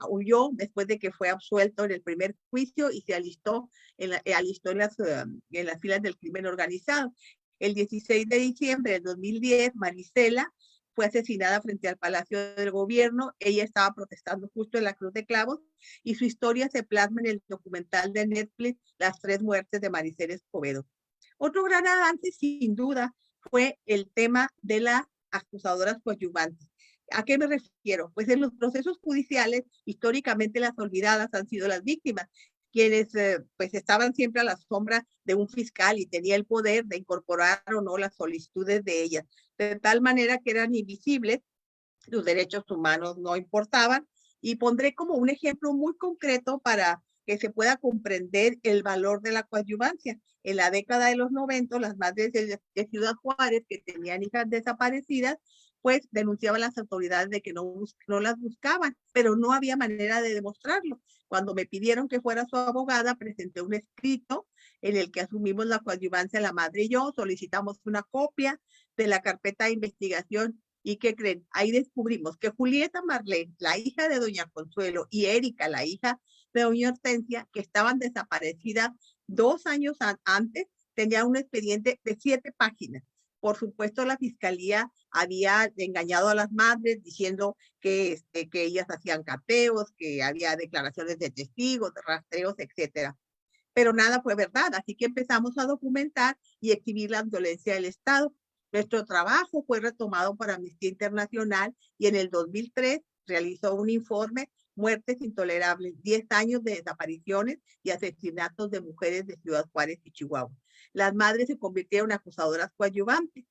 huyó después de que fue absuelto en el primer juicio y se alistó en las filas del crimen organizado. El 16 de diciembre del 2010, Maricela fue asesinada frente al Palacio del Gobierno. Ella estaba protestando justo en la Cruz de Clavos y su historia se plasma en el documental de Netflix, Las 3 muertes de Maricela Escobedo. Otro gran avance, sin duda, fue el tema de las acusadoras coadyuvantes. ¿A qué me refiero? Pues en los procesos judiciales, históricamente las olvidadas han sido las víctimas, quienes pues estaban siempre a la sombra de un fiscal y tenía el poder de incorporar o no las solicitudes de ellas, de tal manera que eran invisibles, sus derechos humanos no importaban, y pondré como un ejemplo muy concreto para que se pueda comprender el valor de la coadyuvancia. En la década de los 90, las madres de Ciudad Juárez que tenían hijas desaparecidas, pues denunciaban a las autoridades de que no las buscaban, pero no había manera de demostrarlo. Cuando me pidieron que fuera su abogada, presenté un escrito en el que asumimos la coadyuvancia la madre y yo, solicitamos una copia de la carpeta de investigación y ¿qué creen? Ahí descubrimos que Julieta Marlene, la hija de doña Consuelo, y Erika, la hija de doña Hortensia, que estaban desaparecidas 2 años antes, tenía un expediente de 7 páginas. Por supuesto, la fiscalía había engañado a las madres diciendo que ellas hacían cateos, que había declaraciones de testigos, de rastreos, etcétera. Pero nada fue verdad, así que empezamos a documentar y exhibir la violencia del Estado. Nuestro trabajo fue retomado por Amnistía Internacional y en el 2003 realizó un informe, Muertes Intolerables, 10 años de desapariciones y asesinatos de mujeres de Ciudad Juárez y Chihuahua. Las madres se convirtieron en acusadoras coadyuvantes.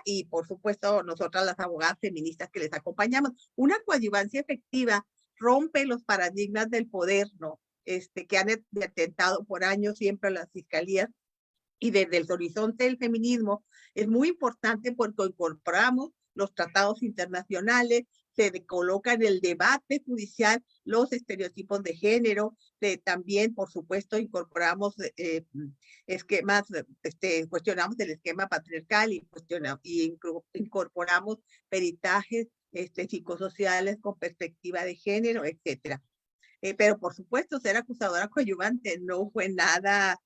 Y por supuesto, nosotras las abogadas feministas que les acompañamos, una coadyuvancia efectiva rompe los paradigmas del poder, ¿no? Que han atentado por años siempre a las fiscalías, y desde el horizonte del feminismo es muy importante porque incorporamos los tratados internacionales, se coloca en el debate judicial los estereotipos de género, también, por supuesto, incorporamos esquemas, cuestionamos el esquema patriarcal y incorporamos peritajes psicosociales con perspectiva de género, etcétera. Pero, por supuesto, ser acusadora coadyuvante no fue nada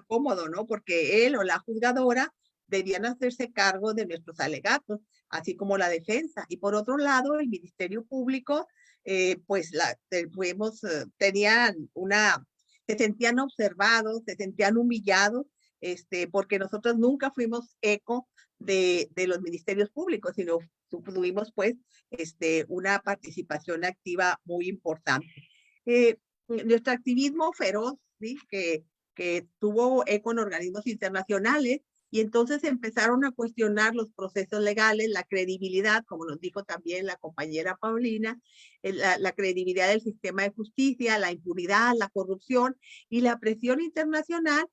cómodo, ¿no? Porque él o la juzgadora debían hacerse cargo de nuestros alegatos, así como la defensa. Y por otro lado, el Ministerio Público, se sentían observados, se sentían humillados, porque nosotros nunca fuimos eco de los ministerios públicos, sino tuvimos pues una participación activa muy importante. Nuestro activismo feroz, ¿sí? que tuvo eco en organismos internacionales, y entonces empezaron a cuestionar los procesos legales, la credibilidad, como nos dijo también la compañera Paulina, la credibilidad del sistema de justicia, la impunidad, la corrupción, y la presión internacional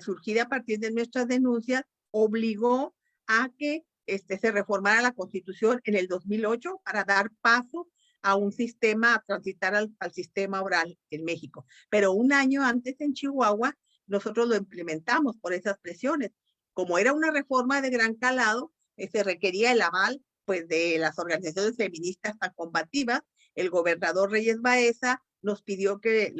surgida a partir de nuestras denuncias obligó a que se reformara la Constitución en el 2008 para dar paso a un sistema, a transitar al sistema oral en México. Pero un año antes en Chihuahua, nosotros lo implementamos por esas presiones. Como era una reforma de gran calado, se requería el aval pues, de las organizaciones feministas tan combativas. El gobernador Reyes Baeza nos pidió que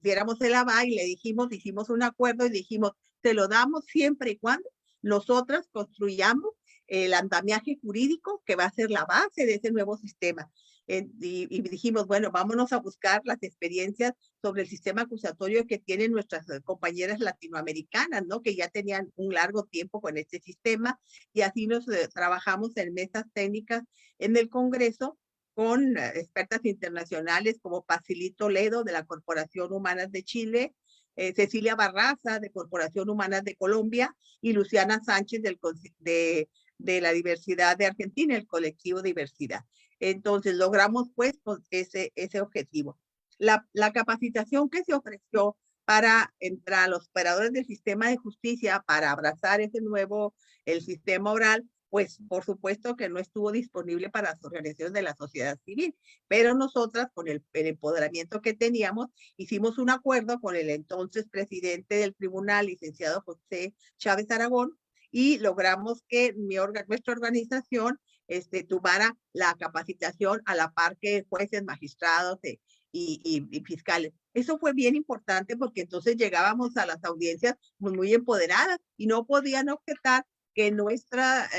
diéramos el aval y le dijimos, hicimos un acuerdo y dijimos, te lo damos siempre y cuando nosotras construyamos el andamiaje jurídico que va a ser la base de ese nuevo sistema. Y dijimos, bueno, vámonos a buscar las experiencias sobre el sistema acusatorio que tienen nuestras compañeras latinoamericanas, ¿no? Que ya tenían un largo tiempo con este sistema, y así nos trabajamos en mesas técnicas en el Congreso con expertas internacionales como Pacilí Toledo de la Corporación Humanas de Chile, Cecilia Barraza de Corporación Humanas de Colombia y Luciana Sánchez de la Diversidad de Argentina, el colectivo Diversidad. Entonces logramos pues ese objetivo. La capacitación que se ofreció para entrar a los operadores del sistema de justicia para abrazar el sistema oral, pues por supuesto que no estuvo disponible para las organizaciones de la sociedad civil, pero nosotras con el empoderamiento que teníamos, hicimos un acuerdo con el entonces presidente del tribunal, licenciado José Chávez Aragón, y logramos que nuestra organización tomara la capacitación a la par que jueces, magistrados y fiscales. Eso fue bien importante porque entonces llegábamos a las audiencias muy empoderadas y no podían objetar que nuestra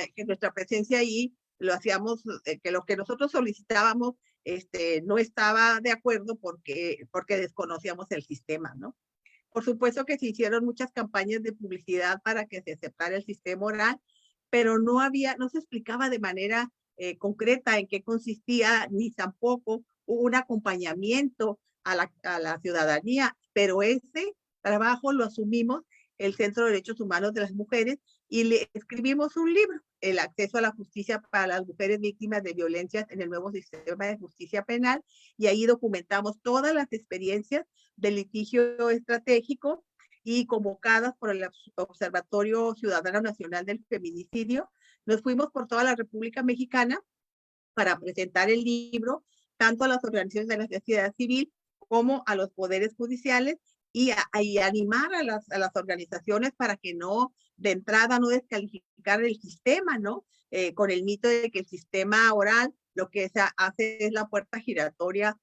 presencia ahí lo hacíamos, que lo que nosotros solicitábamos no estaba de acuerdo porque desconocíamos el sistema, ¿no? Por supuesto que se hicieron muchas campañas de publicidad para que se aceptara el sistema oral, pero no se explicaba de manera concreta en qué consistía, ni tampoco hubo un acompañamiento a la ciudadanía, pero ese trabajo lo asumimos el Centro de Derechos Humanos de las Mujeres y le escribimos un libro, El acceso a la justicia para las mujeres víctimas de violencias en el nuevo sistema de justicia penal, y ahí documentamos todas las experiencias del litigio estratégico y convocadas por el Observatorio Ciudadano Nacional del Feminicidio. Nos fuimos por toda la República Mexicana para presentar el libro, tanto a las organizaciones de la sociedad civil como a los poderes judiciales, y animar a las organizaciones para que de entrada no descalificar el sistema, ¿no? Con el mito de que el sistema oral lo que se hace es la puerta giratoria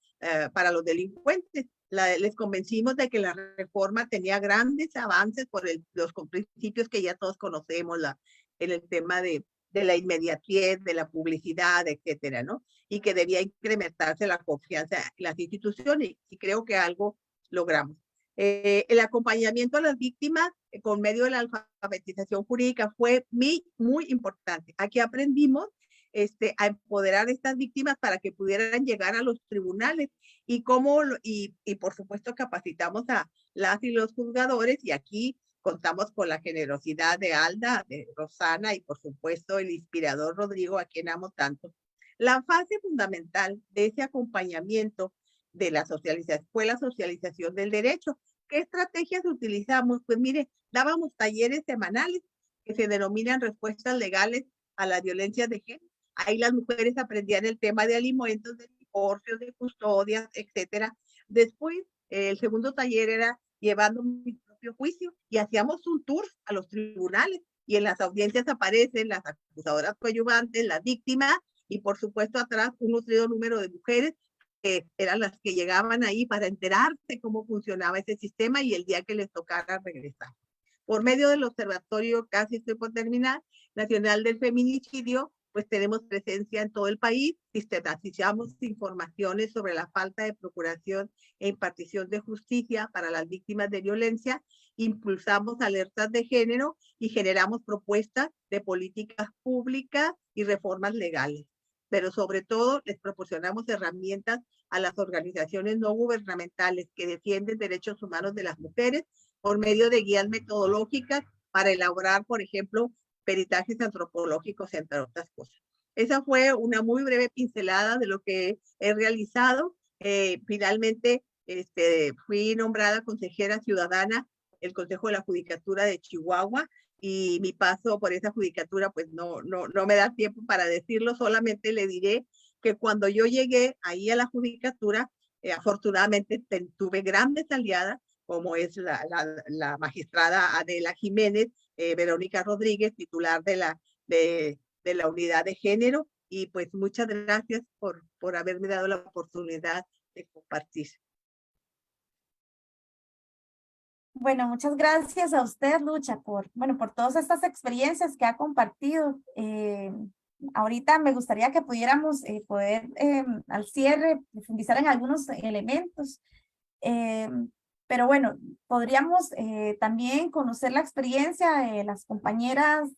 para los delincuentes. les convencimos de que la reforma tenía grandes avances por los principios que ya todos conocemos, en el tema de la inmediatez, de la publicidad, etcétera, ¿no? Y que debía incrementarse la confianza en las instituciones, y creo que algo logramos. El acompañamiento a las víctimas con medio de la alfabetización jurídica fue muy importante. Aquí aprendimos a empoderar a estas víctimas para que pudieran llegar a los tribunales y por supuesto capacitamos a las y los juzgadores, y aquí contamos con la generosidad de Alda, de Rosana y por supuesto el inspirador Rodrigo, a quien amo tanto. La fase fundamental de ese acompañamiento de la socialización fue la socialización del derecho. ¿Qué estrategias utilizamos? Pues mire, dábamos talleres semanales que se denominan respuestas legales a las violencias de género. Ahí las mujeres aprendían el tema de alimentos, de divorcios, de custodias, etcétera. Después, el segundo taller era llevando mi propio juicio, y hacíamos un tour a los tribunales, y en las audiencias aparecen las acusadoras coadyuvantes, las víctimas, y por supuesto atrás un nutrido número de mujeres que eran las que llegaban ahí para enterarse cómo funcionaba ese sistema y el día que les tocara regresar. Por medio del Observatorio, casi estoy por terminar, Nacional del Feminicidio, pues tenemos presencia en todo el país, sistematizamos informaciones sobre la falta de procuración e impartición de justicia para las víctimas de violencia, impulsamos alertas de género y generamos propuestas de políticas públicas y reformas legales. Pero sobre todo les proporcionamos herramientas a las organizaciones no gubernamentales que defienden derechos humanos de las mujeres por medio de guías metodológicas para elaborar, por ejemplo, peritajes antropológicos, entre otras cosas. Esa fue una muy breve pincelada de lo que he realizado. Finalmente, fui nombrada consejera ciudadana del Consejo de la Judicatura de Chihuahua, y mi paso por esa judicatura, pues no me da tiempo para decirlo, solamente le diré que cuando yo llegué ahí a la judicatura, afortunadamente tuve grandes aliadas, como es la magistrada Adela Jiménez, Verónica Rodríguez, titular de la unidad de género, y pues muchas gracias por haberme dado la oportunidad de compartir. Bueno, muchas gracias a usted, Lucha, por todas estas experiencias que ha compartido. Ahorita me gustaría que pudiéramos al cierre profundizar en algunos elementos. Pero bueno, podríamos también conocer la experiencia de las compañeras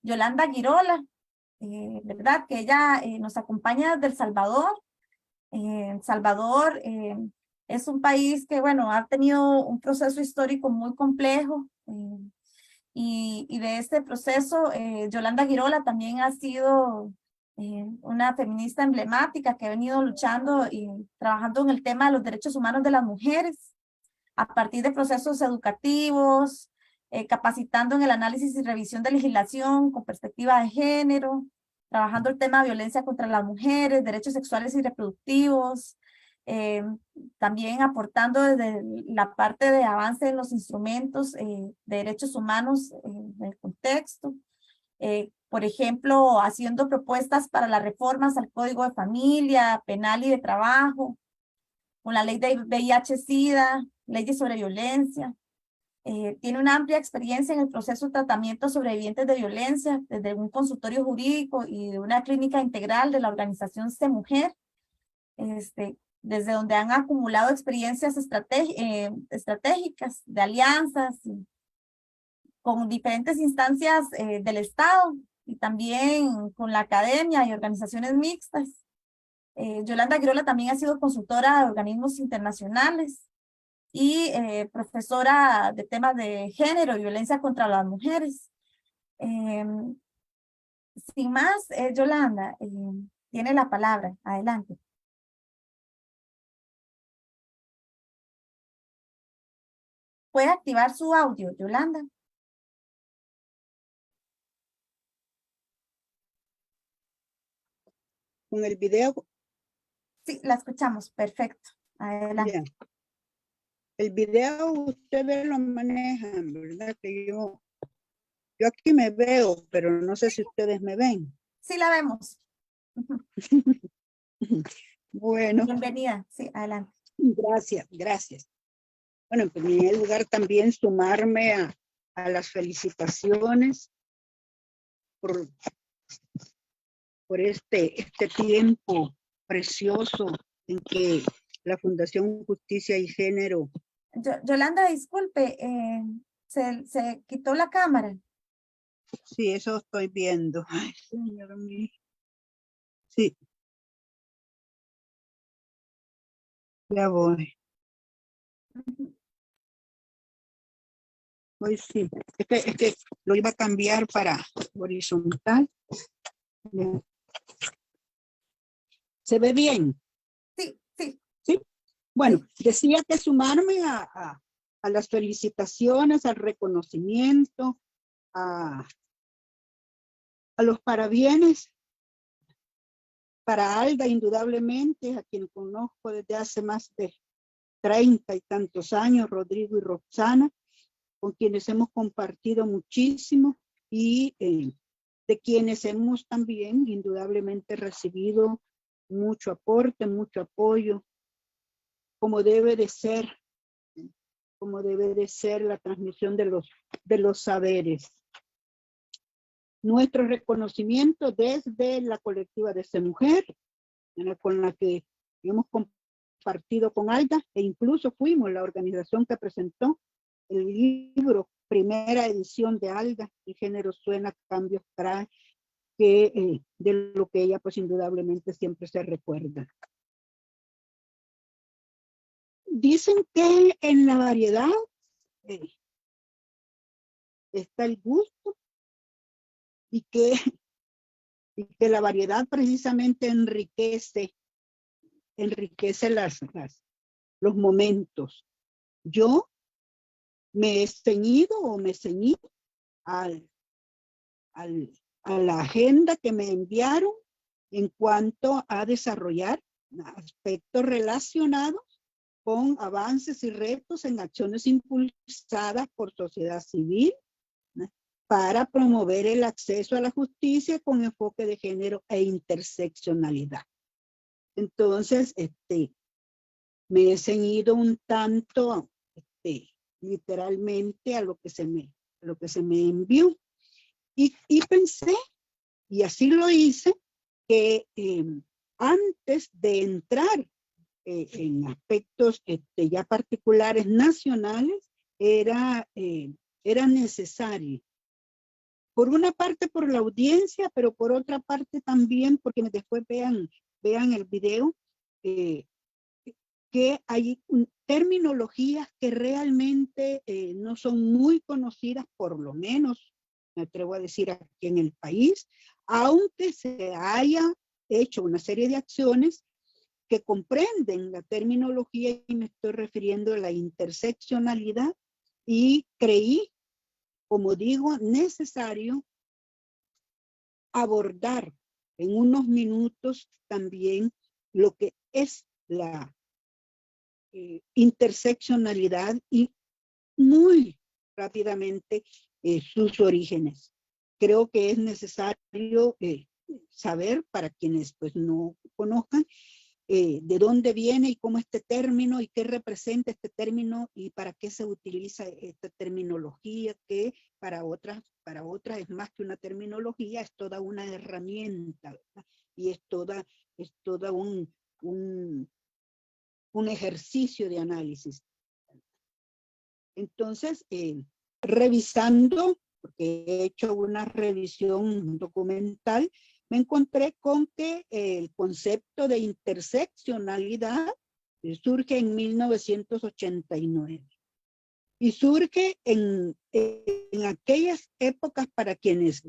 Yolanda Girola, ¿verdad? Que ella nos acompaña desde El Salvador. El Salvador es un país que, bueno, ha tenido un proceso histórico muy complejo, y de este proceso Yolanda Girola también ha sido una feminista emblemática que ha venido luchando y trabajando en el tema de los derechos humanos de las mujeres a partir de procesos educativos, capacitando en el análisis y revisión de legislación con perspectiva de género, trabajando el tema de violencia contra las mujeres, derechos sexuales y reproductivos, también aportando desde la parte de avance en los instrumentos de derechos humanos en el contexto, por ejemplo, haciendo propuestas para las reformas al Código de Familia, Penal y de Trabajo, con la ley de VIH-Sida, leyes sobre violencia. Tiene una amplia experiencia en el proceso de tratamiento de sobrevivientes de violencia, desde un consultorio jurídico y de una clínica integral de la organización C-Mujer, desde donde han acumulado experiencias estratégicas de alianzas con diferentes instancias del Estado y también con la academia y organizaciones mixtas. Yolanda Girola también ha sido consultora de organismos internacionales y profesora de temas de género y violencia contra las mujeres. Sin más, Yolanda, tiene la palabra. Adelante. ¿Puede activar su audio, Yolanda? Con el video. Sí, la escuchamos. Perfecto. Adelante. Bien. El video ustedes lo manejan, ¿verdad? Que yo aquí me veo, pero no sé si ustedes me ven. Sí, la vemos. Bueno. Bienvenida. Sí, adelante. Gracias, gracias. Bueno, en primer lugar también sumarme a las felicitaciones por este tiempo precioso en que la Fundación Justicia y Género. Yolanda, disculpe, se quitó la cámara. Sí, eso estoy viendo. Ay, señor mío. Sí. Ya voy. Hoy sí. Es que lo iba a cambiar para horizontal. Ya. ¿Se ve bien? Sí, sí. Sí. Bueno, decía que sumarme a las felicitaciones, al reconocimiento, a los parabienes para Alda, indudablemente, a quien conozco desde hace más de 30 y tantos años, Rodrigo y Roxana, con quienes hemos compartido muchísimo y de quienes hemos también indudablemente recibido mucho aporte, mucho apoyo, como debe de ser la transmisión de los saberes. Nuestro reconocimiento desde la colectiva de Sé Mujer, con la que hemos compartido con Alda, e incluso fuimos la organización que presentó el libro, primera edición de Alda, El género suena, cambios trae, que de lo que ella pues indudablemente siempre se recuerda. Dicen que en la variedad está el gusto y que la variedad precisamente enriquece los momentos. Yo me he ceñido o me ceñí a la agenda que me enviaron en cuanto a desarrollar aspectos relacionados con avances y retos en acciones impulsadas por sociedad civil, ¿no?, para promover el acceso a la justicia con enfoque de género e interseccionalidad. Entonces, me he ceñido un tanto, literalmente a lo que se me envió. Y pensé, y así lo hice, que antes de entrar en aspectos ya particulares nacionales, era necesario. Por una parte por la audiencia, pero por otra parte también porque después vean el video, que hay terminologías que realmente no son muy conocidas, por lo menos me atrevo a decir aquí en el país, aunque se haya hecho una serie de acciones que comprenden la terminología, y me estoy refiriendo a la interseccionalidad, y creí, como digo, necesario abordar en unos minutos también lo que es la interseccionalidad y muy rápidamente sus orígenes. Creo que es necesario saber, para quienes pues no conozcan, de dónde viene y cómo este término y qué representa este término y para qué se utiliza esta terminología, que para otras es más que una terminología, es toda una herramienta, ¿verdad? Y es toda un ejercicio de análisis. Entonces, revisando, porque he hecho una revisión documental, me encontré con que el concepto de interseccionalidad surge en 1989. Y surge en aquellas épocas, para quienes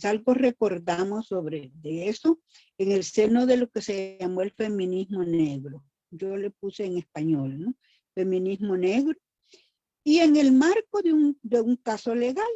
algo recordamos sobre de eso, en el seno de lo que se llamó el feminismo negro. Yo le puse en español, ¿no? Feminismo negro. Y en el marco de un caso legal,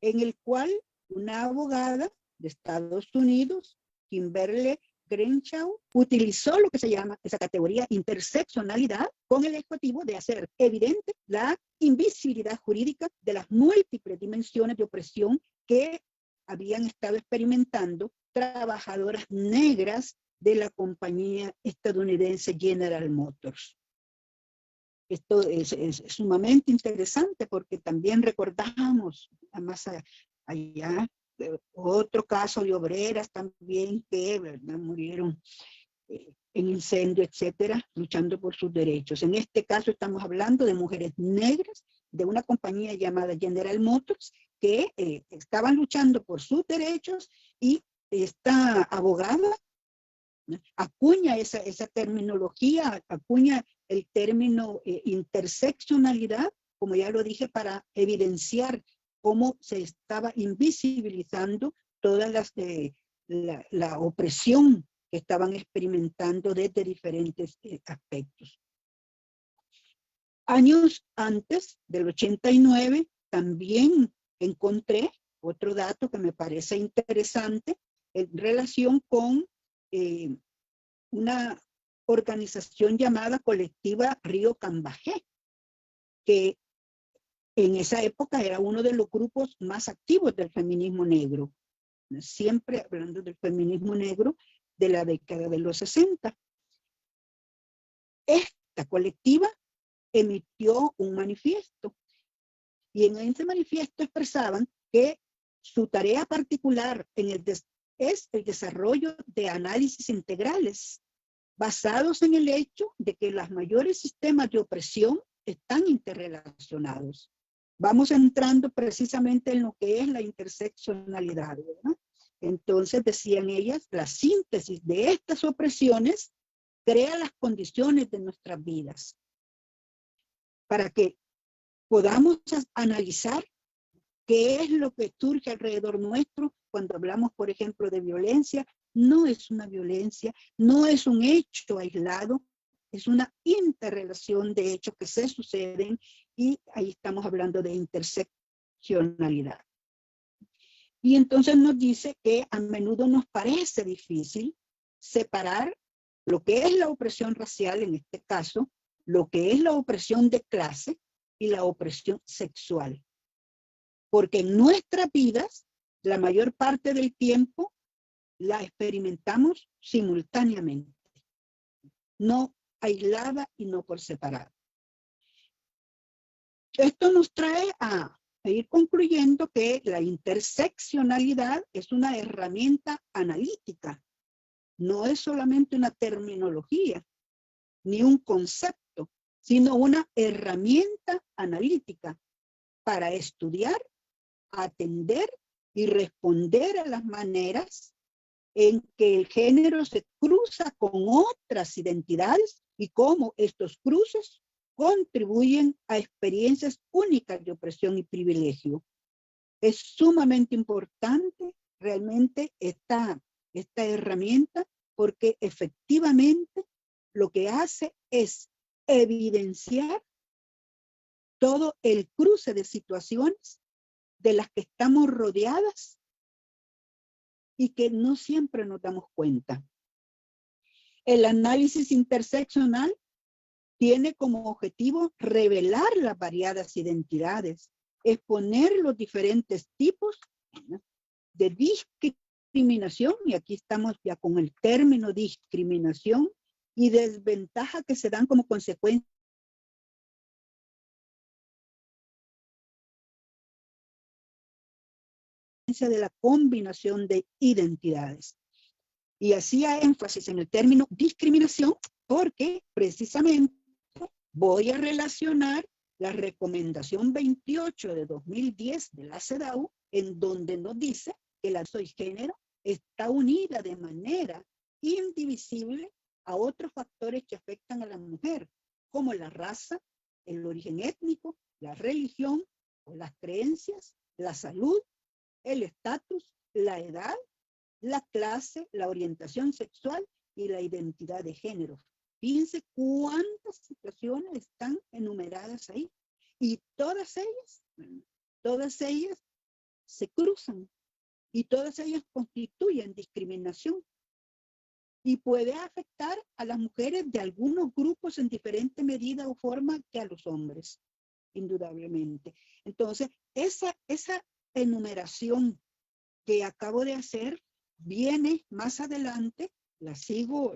en el cual una abogada de Estados Unidos, Kimberly Crenshaw, utilizó lo que se llama esa categoría interseccionalidad con el objetivo de hacer evidente la invisibilidad jurídica de las múltiples dimensiones de opresión que habían estado experimentando trabajadoras negras de la compañía estadounidense General Motors. Esto es sumamente interesante porque también recordamos más allá otro caso de obreras también que, ¿verdad?, murieron en incendio, etcétera, luchando por sus derechos. En este caso estamos hablando de mujeres negras de una compañía llamada General Motors que estaban luchando por sus derechos, y esta abogada acuña esa terminología, acuña el término interseccionalidad, como ya lo dije, para evidenciar cómo se estaba invisibilizando toda la opresión que estaban experimentando desde diferentes aspectos. Años antes del 89, también encontré otro dato que me parece interesante en relación con una organización llamada Colectiva Río Cambajé, que en esa época era uno de los grupos más activos del feminismo negro, siempre hablando del feminismo negro de la década de los 60. Esta colectiva emitió un manifiesto, y en ese manifiesto expresaban que su tarea particular es el desarrollo de análisis integrales basados en el hecho de que los mayores sistemas de opresión están interrelacionados. Vamos entrando precisamente en lo que es la interseccionalidad, ¿verdad? Entonces, decían ellas, la síntesis de estas opresiones crea las condiciones de nuestras vidas para que podamos analizar qué es lo que surge alrededor nuestro cuando hablamos, por ejemplo, de violencia. No es una violencia, no es un hecho aislado, es una interrelación de hechos que se suceden, y ahí estamos hablando de interseccionalidad. Y entonces nos dice que a menudo nos parece difícil separar lo que es la opresión racial, en este caso, lo que es la opresión de clase y la opresión sexual. Porque en nuestras vidas, la mayor parte del tiempo, la experimentamos simultáneamente, no aislada y no por separado. Esto nos trae a ir concluyendo que la interseccionalidad es una herramienta analítica, no es solamente una terminología, ni un concepto, sino una herramienta analítica para estudiar, atender y responder a las maneras en que el género se cruza con otras identidades y cómo estos cruces contribuyen a experiencias únicas de opresión y privilegio. Es sumamente importante realmente esta herramienta, porque efectivamente lo que hace es evidenciar todo el cruce de situaciones de las que estamos rodeadas y que no siempre nos damos cuenta. El análisis interseccional tiene como objetivo revelar las variadas identidades, exponer los diferentes tipos de discriminación, y aquí estamos ya con el término discriminación, y desventaja que se dan como consecuencia de la combinación de identidades. Y hacía énfasis en el término discriminación porque precisamente voy a relacionar la recomendación 28 de 2010 de la CEDAW, en donde nos dice que la género está unida de manera indivisible a otros factores que afectan a la mujer, como la raza, el origen étnico, la religión o las creencias, la salud, el estatus, la edad, la clase, la orientación sexual y la identidad de género. Fíjense cuántas situaciones están enumeradas ahí. Y todas ellas se cruzan y todas ellas constituyen discriminación. Y puede afectar a las mujeres de algunos grupos en diferente medida o forma que a los hombres, indudablemente. Entonces, esa enumeración que acabo de hacer viene más adelante la sigo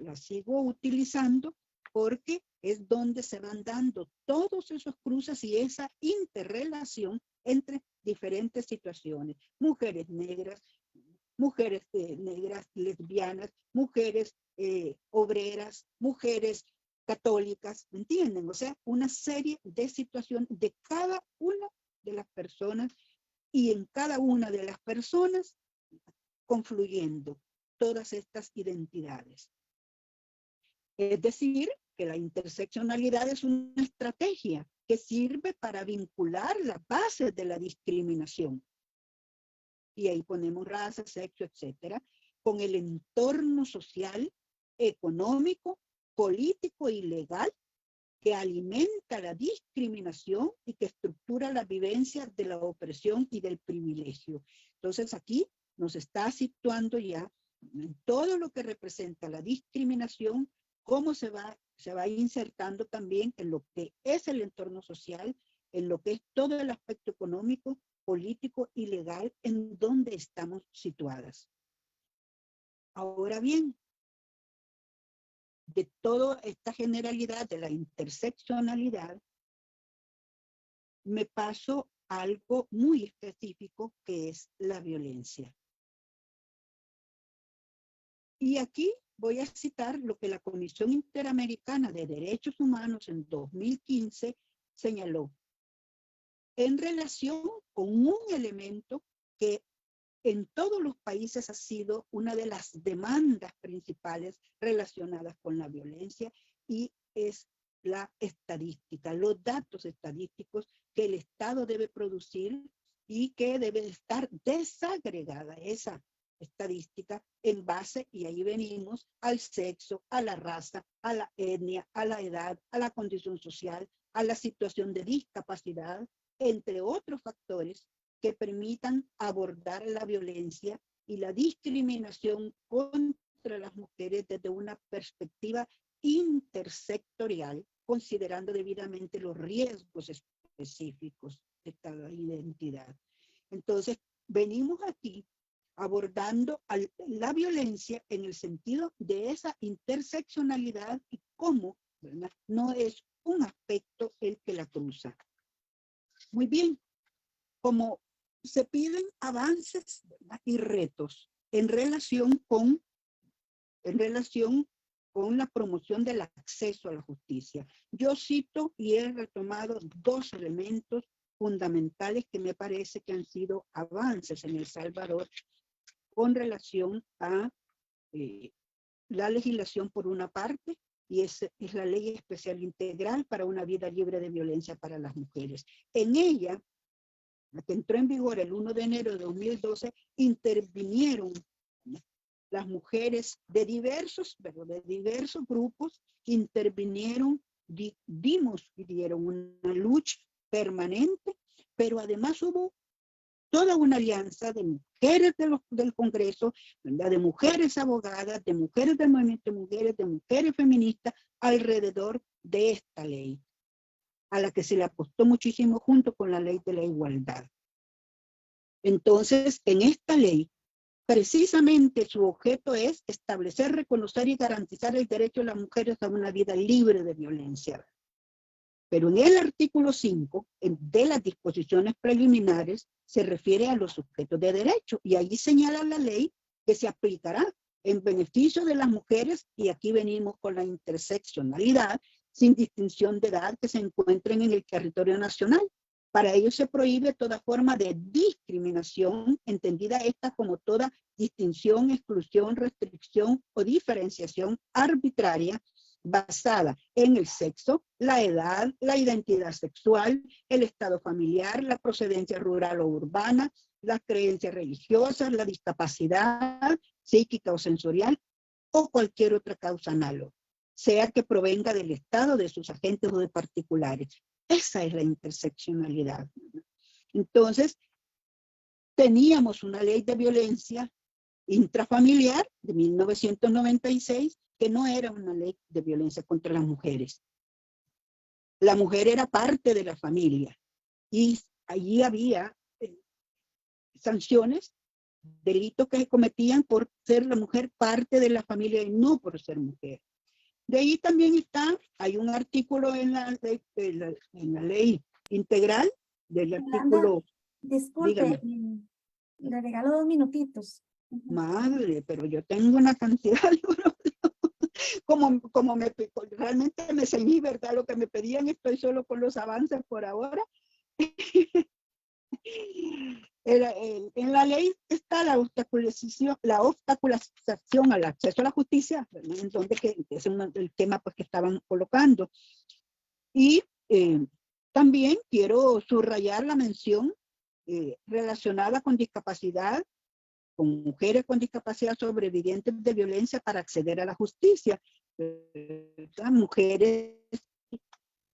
utilizando porque es donde se van dando todos esos cruces y esa interrelación entre diferentes situaciones. Mujeres negras lesbianas, mujeres obreras, mujeres católicas, ¿me entienden? O sea, una serie de situaciones de cada una de las personas y en cada una de las personas confluyendo todas estas identidades. Es decir, que la interseccionalidad es una estrategia que sirve para vincular las bases de la discriminación. Y ahí ponemos raza, sexo, etcétera, con el entorno social, económico, político y legal que alimenta la discriminación y que estructura la vivencia de la opresión y del privilegio. Entonces aquí nos está situando ya en todo lo que representa la discriminación, cómo se va insertando también en lo que es el entorno social, en lo que es todo el aspecto económico, político y legal en donde estamos situadas. Ahora bien, de toda esta generalidad de la interseccionalidad, me paso a algo muy específico que es la violencia. Y aquí voy a citar lo que la Comisión Interamericana de Derechos Humanos en 2015 señaló en relación con un elemento que en todos los países ha sido una de las demandas principales relacionadas con la violencia y es la estadística, los datos estadísticos que el Estado debe producir y que debe estar desagregada esa estadística en base, y ahí venimos, al sexo, a la raza, a la etnia, a la edad, a la condición social, a la situación de discapacidad, entre otros factores que permitan abordar la violencia y la discriminación contra las mujeres desde una perspectiva intersectorial, considerando debidamente los riesgos específicos de cada identidad. Entonces, venimos aquí abordando la violencia en el sentido de esa interseccionalidad y cómo, ¿verdad?, no es un aspecto el que la cruza. Muy bien, como se piden avances, ¿verdad?, y retos en relación con la promoción del acceso a la justicia. Yo cito y he retomado dos elementos fundamentales que me parece que han sido avances en El Salvador con relación a la legislación por una parte, y es la Ley Especial Integral para una vida libre de violencia para las mujeres. En ella, la que entró en vigor el 1 de enero de 2012, intervinieron las mujeres de diversos grupos, intervinieron, dieron una lucha permanente, pero además hubo toda una alianza de mujeres del Congreso, de mujeres abogadas, de mujeres del movimiento de mujeres feministas, alrededor de esta ley, a la que se le apostó muchísimo junto con la ley de la igualdad. Entonces, en esta ley, precisamente su objeto es establecer, reconocer y garantizar el derecho de las mujeres a una vida libre de violencia. Pero en el artículo 5 de las disposiciones preliminares se refiere a los sujetos de derecho y allí señala la ley que se aplicará en beneficio de las mujeres, y aquí venimos con la interseccionalidad, sin distinción de edad, que se encuentren en el territorio nacional. Para ello se prohíbe toda forma de discriminación, entendida esta como toda distinción, exclusión, restricción o diferenciación arbitraria basada en el sexo, la edad, la identidad sexual, el estado familiar, la procedencia rural o urbana, las creencias religiosas, la discapacidad psíquica o sensorial o cualquier otra causa análoga, sea que provenga del Estado, de sus agentes o de particulares. Esa es la interseccionalidad. Entonces, teníamos una ley de violencia intrafamiliar de 1996 que no era una ley de violencia contra las mujeres. La mujer era parte de la familia y allí había sanciones delitos que se cometían por ser la mujer parte de la familia y no por ser mujer. De ahí también hay un artículo en la ley integral del Yolanda, artículo, disculpe, dígame. le regalo 2 minutitos. Ujú. Madre, pero yo tengo una cantidad de como realmente me ceñí, ¿verdad? Lo que me pedían, estoy solo con los avances por ahora. En la ley está la obstaculización al acceso a la justicia, ¿verdad? En donde es el tema pues, que estaban colocando. Y también quiero subrayar la mención relacionada con discapacidad, con mujeres con discapacidad sobrevivientes de violencia para acceder a la justicia. Mujeres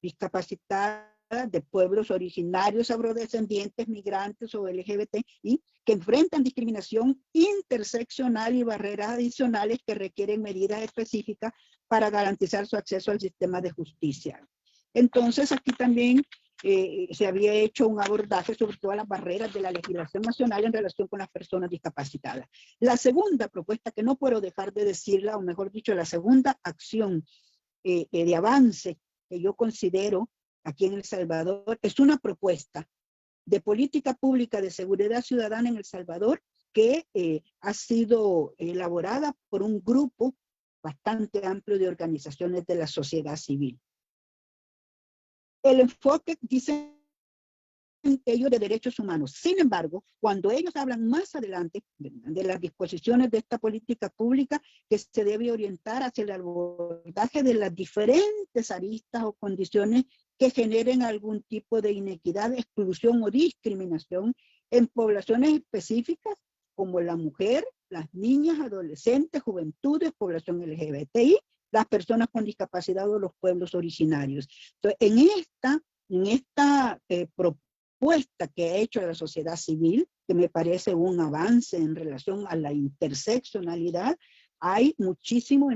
discapacitadas de pueblos originarios, afrodescendientes, migrantes o LGBT, y que enfrentan discriminación interseccional y barreras adicionales que requieren medidas específicas para garantizar su acceso al sistema de justicia. Entonces, aquí también se había hecho un abordaje sobre todas las barreras de la legislación nacional en relación con las personas discapacitadas. La segunda propuesta, que no puedo dejar de decirla, o mejor dicho, la segunda acción de avance que yo considero aquí en El Salvador, es una propuesta de política pública de seguridad ciudadana en El Salvador que ha sido elaborada por un grupo bastante amplio de organizaciones de la sociedad civil. El enfoque, dicen ellos, de derechos humanos. Sin embargo, cuando ellos hablan más adelante de las disposiciones de esta política pública, que se debe orientar hacia el abordaje de las diferentes aristas o condiciones que generen algún tipo de inequidad, exclusión o discriminación en poblaciones específicas como la mujer, las niñas, adolescentes, juventudes, población LGBTI, las personas con discapacidad o los pueblos originarios. Entonces, en esta propuesta que ha hecho la sociedad civil, que me parece un avance en relación a la interseccionalidad, hay muchísimos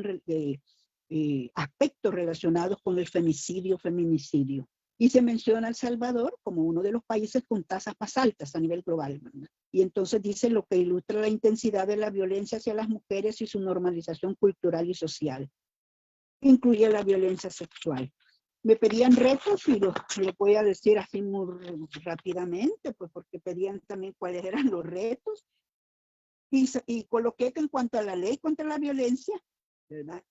aspectos relacionados con el femicidio, feminicidio. Y se menciona El Salvador como uno de los países con tasas más altas a nivel global, ¿verdad? Y entonces dice lo que ilustra la intensidad de la violencia hacia las mujeres y su normalización cultural y social. Incluye la violencia sexual. Me pedían retos y los voy a decir así muy rápidamente, pues porque pedían también cuáles eran los retos. Y coloqué que en cuanto a la ley contra la violencia, ¿verdad?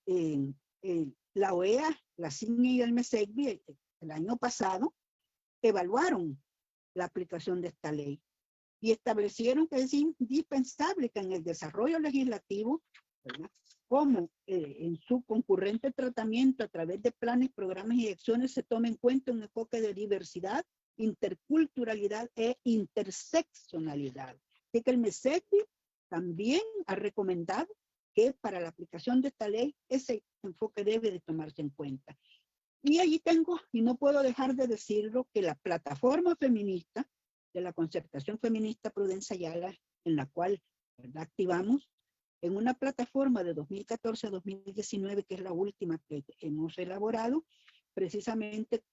La OEA, la CINE y el MESECBI el año pasado evaluaron la aplicación de esta ley y establecieron que es indispensable que en el desarrollo legislativo, ¿verdad?, como en su concurrente tratamiento a través de planes, programas y acciones se tome en cuenta un enfoque de diversidad, interculturalidad e interseccionalidad. Así que el MESECBI también ha recomendado que para la aplicación de esta ley ese enfoque debe de tomarse en cuenta. Y allí tengo, y no puedo dejar de decirlo, que la plataforma feminista de la Concertación Feminista Prudencia Ayala, en la cual, ¿verdad?, activamos, en una plataforma de 2014 a 2019, que es la última que hemos elaborado, precisamente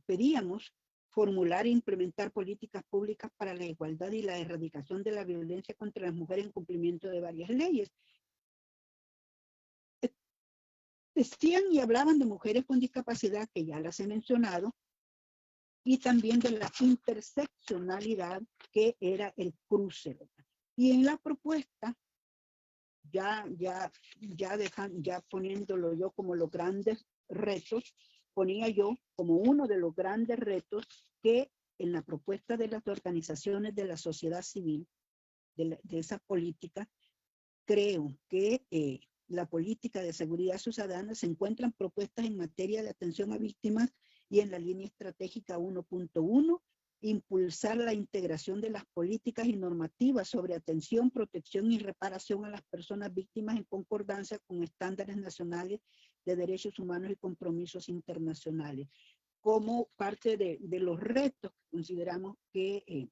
pedíamos formular e implementar políticas públicas para la igualdad y la erradicación de la violencia contra las mujeres en cumplimiento de varias leyes. Decían y hablaban de mujeres con discapacidad, que ya las he mencionado, y también de la interseccionalidad, que era el cruce, ¿verdad? Y en la propuesta, ya poniéndolo yo como los grandes retos, ponía yo como uno de los grandes retos que en la propuesta de las organizaciones de la sociedad civil, de esa política, creo que la política de seguridad ciudadana se encuentran propuestas en materia de atención a víctimas y en la línea estratégica 1.1, impulsar la integración de las políticas y normativas sobre atención, protección y reparación a las personas víctimas en concordancia con estándares nacionales de derechos humanos y compromisos internacionales. Como parte de los retos que consideramos que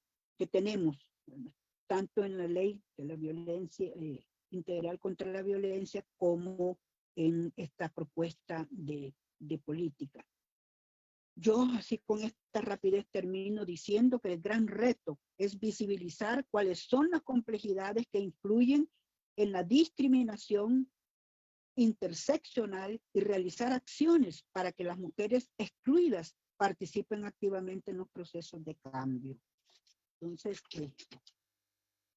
tenemos, ¿verdad?, tanto en la ley de la violencia integral contra la violencia como en esta propuesta de política. Yo así con esta rapidez termino diciendo que el gran reto es visibilizar cuáles son las complejidades que influyen en la discriminación interseccional y realizar acciones para que las mujeres excluidas participen activamente en los procesos de cambio. Entonces,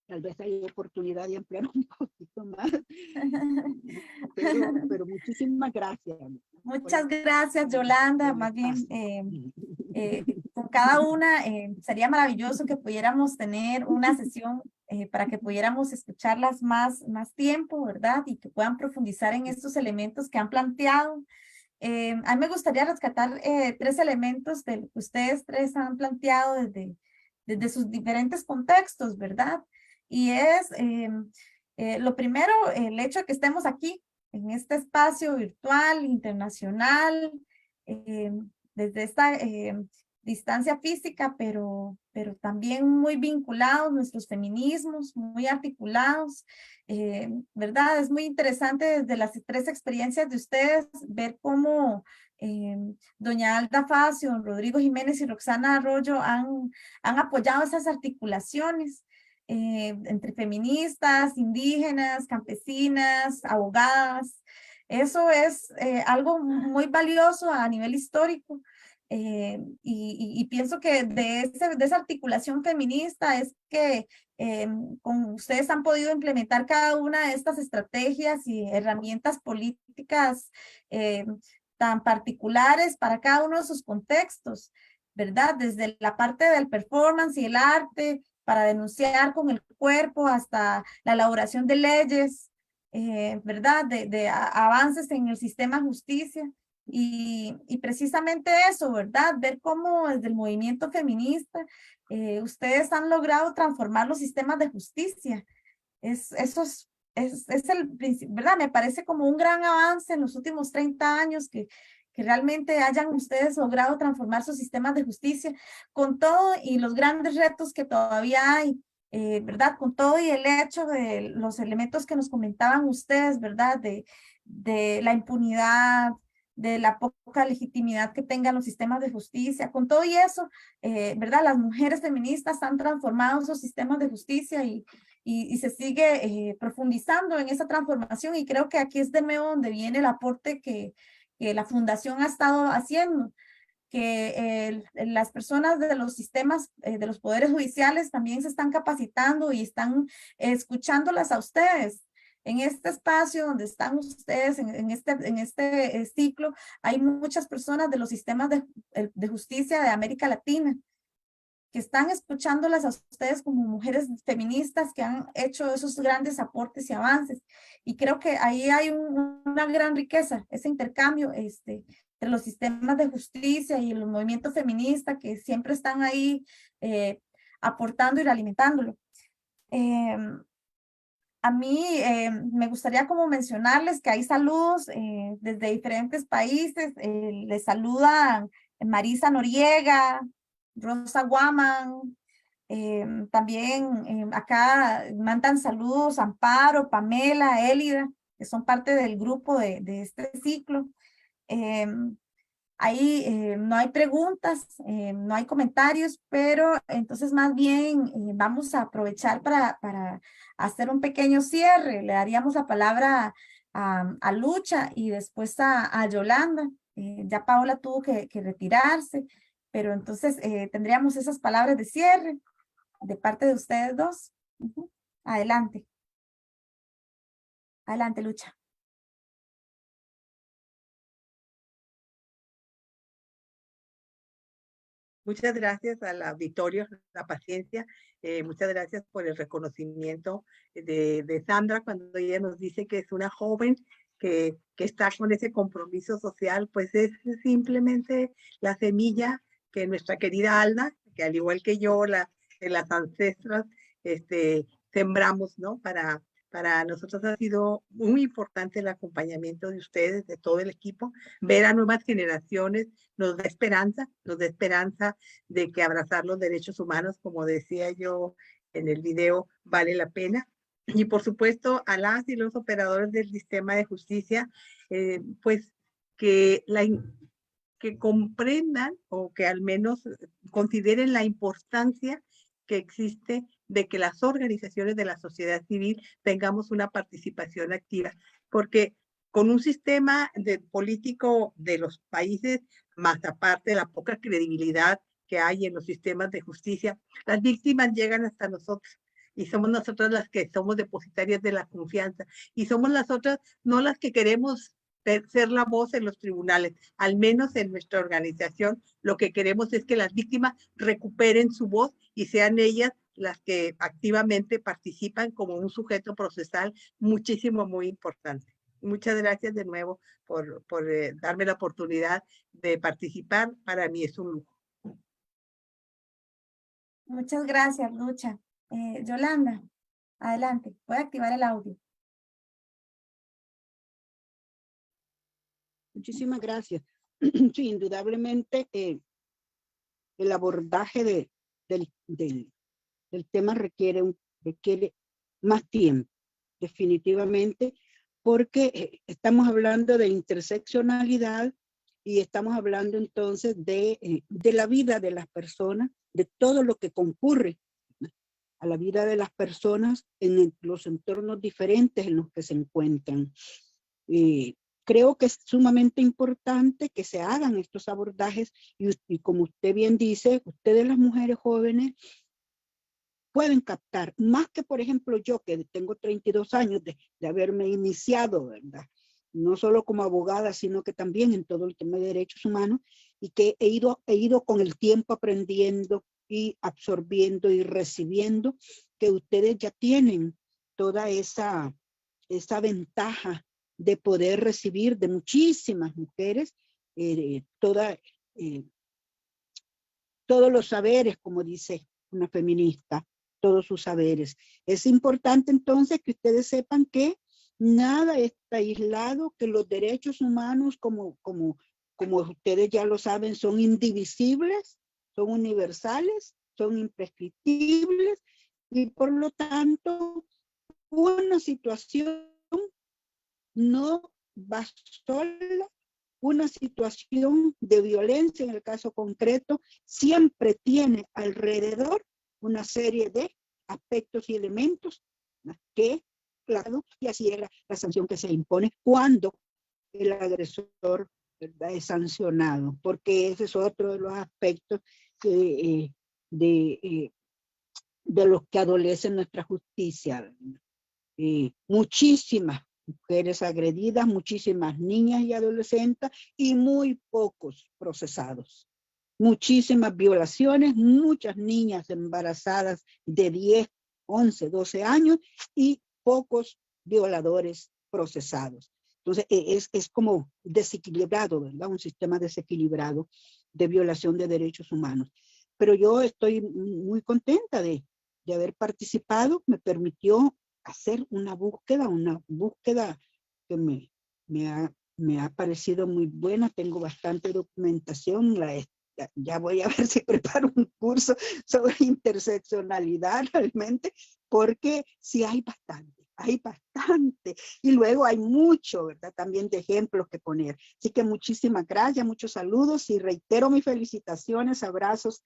tal vez hay oportunidad de ampliar un poquito más, pero muchísimas gracias. Muchas gracias, Yolanda. Más bien, con cada una sería maravilloso que pudiéramos tener una sesión para que pudiéramos escucharlas más tiempo, ¿verdad? Y que puedan profundizar en estos elementos que han planteado. A mí me gustaría rescatar 3 elementos de lo que ustedes 3 han planteado desde sus diferentes contextos, ¿verdad? Y es lo primero, el hecho de que estemos aquí en este espacio virtual, internacional, desde esta distancia física, pero también muy vinculados nuestros feminismos, muy articulados, ¿verdad? Es muy interesante desde las 3 experiencias de ustedes ver cómo doña Alda Facio, don Rodrigo Jiménez y Roxana Arroyo han apoyado esas articulaciones entre feministas, indígenas, campesinas, abogadas. Eso es algo muy valioso a nivel histórico. Y pienso que de esa articulación feminista es que con ustedes han podido implementar cada una de estas estrategias y herramientas políticas tan particulares para cada uno de sus contextos, ¿verdad? Desde la parte del performance y el arte, para denunciar con el cuerpo hasta la elaboración de leyes, ¿verdad? De avances en el sistema de justicia. Y precisamente eso, ¿verdad? Ver cómo desde el movimiento feminista ustedes han logrado transformar los sistemas de justicia. Eso es el principio, ¿verdad? Me parece como un gran avance en los últimos 30 años que realmente hayan ustedes logrado transformar sus sistemas de justicia con todo y los grandes retos que todavía hay, ¿verdad? Con todo y el hecho de los elementos que nos comentaban ustedes, ¿verdad? De la impunidad, de la poca legitimidad que tengan los sistemas de justicia, con todo y eso, ¿verdad? Las mujeres feministas han transformado esos sistemas de justicia y se sigue profundizando en esa transformación y creo que aquí es de nuevo donde viene el aporte que la fundación ha estado haciendo, que las personas de los sistemas, de los poderes judiciales también se están capacitando y están escuchándolas a ustedes. En este espacio donde están ustedes, en este ciclo, hay muchas personas de los sistemas de justicia de América Latina que están escuchándolas a ustedes como mujeres feministas que han hecho esos grandes aportes y avances. Y creo que ahí hay una gran riqueza, ese intercambio entre los sistemas de justicia y el movimiento feminista que siempre están ahí aportando y alimentándolo. A mí me gustaría como mencionarles que hay saludos desde diferentes países. Les saludan Marisa Noriega, Rosa Guaman, también acá mandan saludos Amparo, Pamela, Élida, que son parte del grupo de este ciclo. Ahí no hay preguntas, no hay comentarios, pero entonces más bien vamos a aprovechar para hacer un pequeño cierre. Le daríamos la palabra a Lucha y después a Yolanda. Ya Paola tuvo que retirarse, pero entonces tendríamos esas palabras de cierre de parte de ustedes dos. Adelante. Adelante, Lucha. Muchas gracias al auditorio, la paciencia. Muchas gracias por el reconocimiento de Sandra cuando ella nos dice que es una joven que está con ese compromiso social, pues es simplemente la semilla que nuestra querida Alda, que al igual que yo, las ancestras, sembramos, ¿no? Para nosotros ha sido muy importante el acompañamiento de ustedes, de todo el equipo. Ver a nuevas generaciones nos da esperanza de que abrazar los derechos humanos, como decía yo en el video, vale la pena. Y por supuesto a las y los operadores del sistema de justicia, pues que que comprendan o que al menos consideren la importancia que existe de que las organizaciones de la sociedad civil tengamos una participación activa, porque con un sistema político de los países, más aparte de la poca credibilidad que hay en los sistemas de justicia, las víctimas llegan hasta nosotros y somos nosotras las que somos depositarias de la confianza y somos las otras, no las que queremos ser la voz en los tribunales. Al menos en nuestra organización, lo que queremos es que las víctimas recuperen su voz y sean ellas las que activamente participan como un sujeto procesal muchísimo, muy importante. Muchas gracias de nuevo por darme la oportunidad de participar. Para mí es un lujo. Muchas gracias, Lucha. Yolanda, adelante. Voy a activar el audio. Muchísimas gracias. Sí, indudablemente el abordaje del tema requiere más tiempo, definitivamente, porque estamos hablando de interseccionalidad y estamos hablando entonces de la vida de las personas, de todo lo que concurre a la vida de las personas en los entornos diferentes en los que se encuentran. Creo que es sumamente importante que se hagan estos abordajes y como usted bien dice, ustedes las mujeres jóvenes pueden captar, más que por ejemplo yo que tengo 32 años de haberme iniciado, ¿verdad? No solo como abogada, sino que también en todo el tema de derechos humanos y que he ido con el tiempo aprendiendo y absorbiendo y recibiendo que ustedes ya tienen toda esa ventaja de poder recibir de muchísimas mujeres todos los saberes, como dice una feminista, todos sus saberes. Es importante entonces que ustedes sepan que nada está aislado, que los derechos humanos, como ustedes ya lo saben, son indivisibles, son universales, son imprescriptibles y por lo tanto una situación no va sola, una situación de violencia en el caso concreto siempre tiene alrededor una serie de aspectos y elementos que, claro, y así es la sanción que se impone cuando el agresor, ¿verdad?, es sancionado, porque ese es otro de los aspectos de los que adolece nuestra justicia. Muchísimas mujeres agredidas, muchísimas niñas y adolescentes y muy pocos procesados. Muchísimas violaciones, muchas niñas embarazadas de 10, 11, 12 años y pocos violadores procesados. Entonces es como desequilibrado, ¿verdad? Un sistema desequilibrado de violación de derechos humanos. Pero yo estoy muy contenta de haber participado, me permitió hacer una búsqueda que me ha parecido muy buena, tengo bastante documentación, ya voy a ver si preparo un curso sobre interseccionalidad realmente, porque sí hay bastante, y luego hay mucho, ¿verdad?, también de ejemplos que poner. Así que muchísimas gracias, muchos saludos y reitero mis felicitaciones, abrazos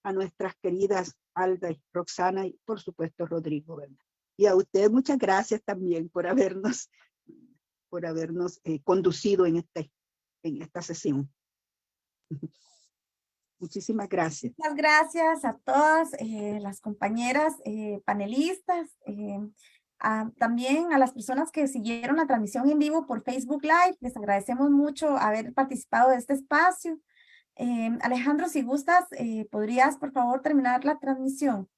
a nuestras queridas Alda y Roxana y por supuesto Rodrigo, ¿verdad? Y a ustedes muchas gracias también por habernos conducido en esta sesión. Muchísimas gracias. Muchas gracias a todas las compañeras panelistas, también a las personas que siguieron la transmisión en vivo por Facebook Live. Les agradecemos mucho haber participado de este espacio. Alejandro, si gustas, ¿podrías por favor terminar la transmisión?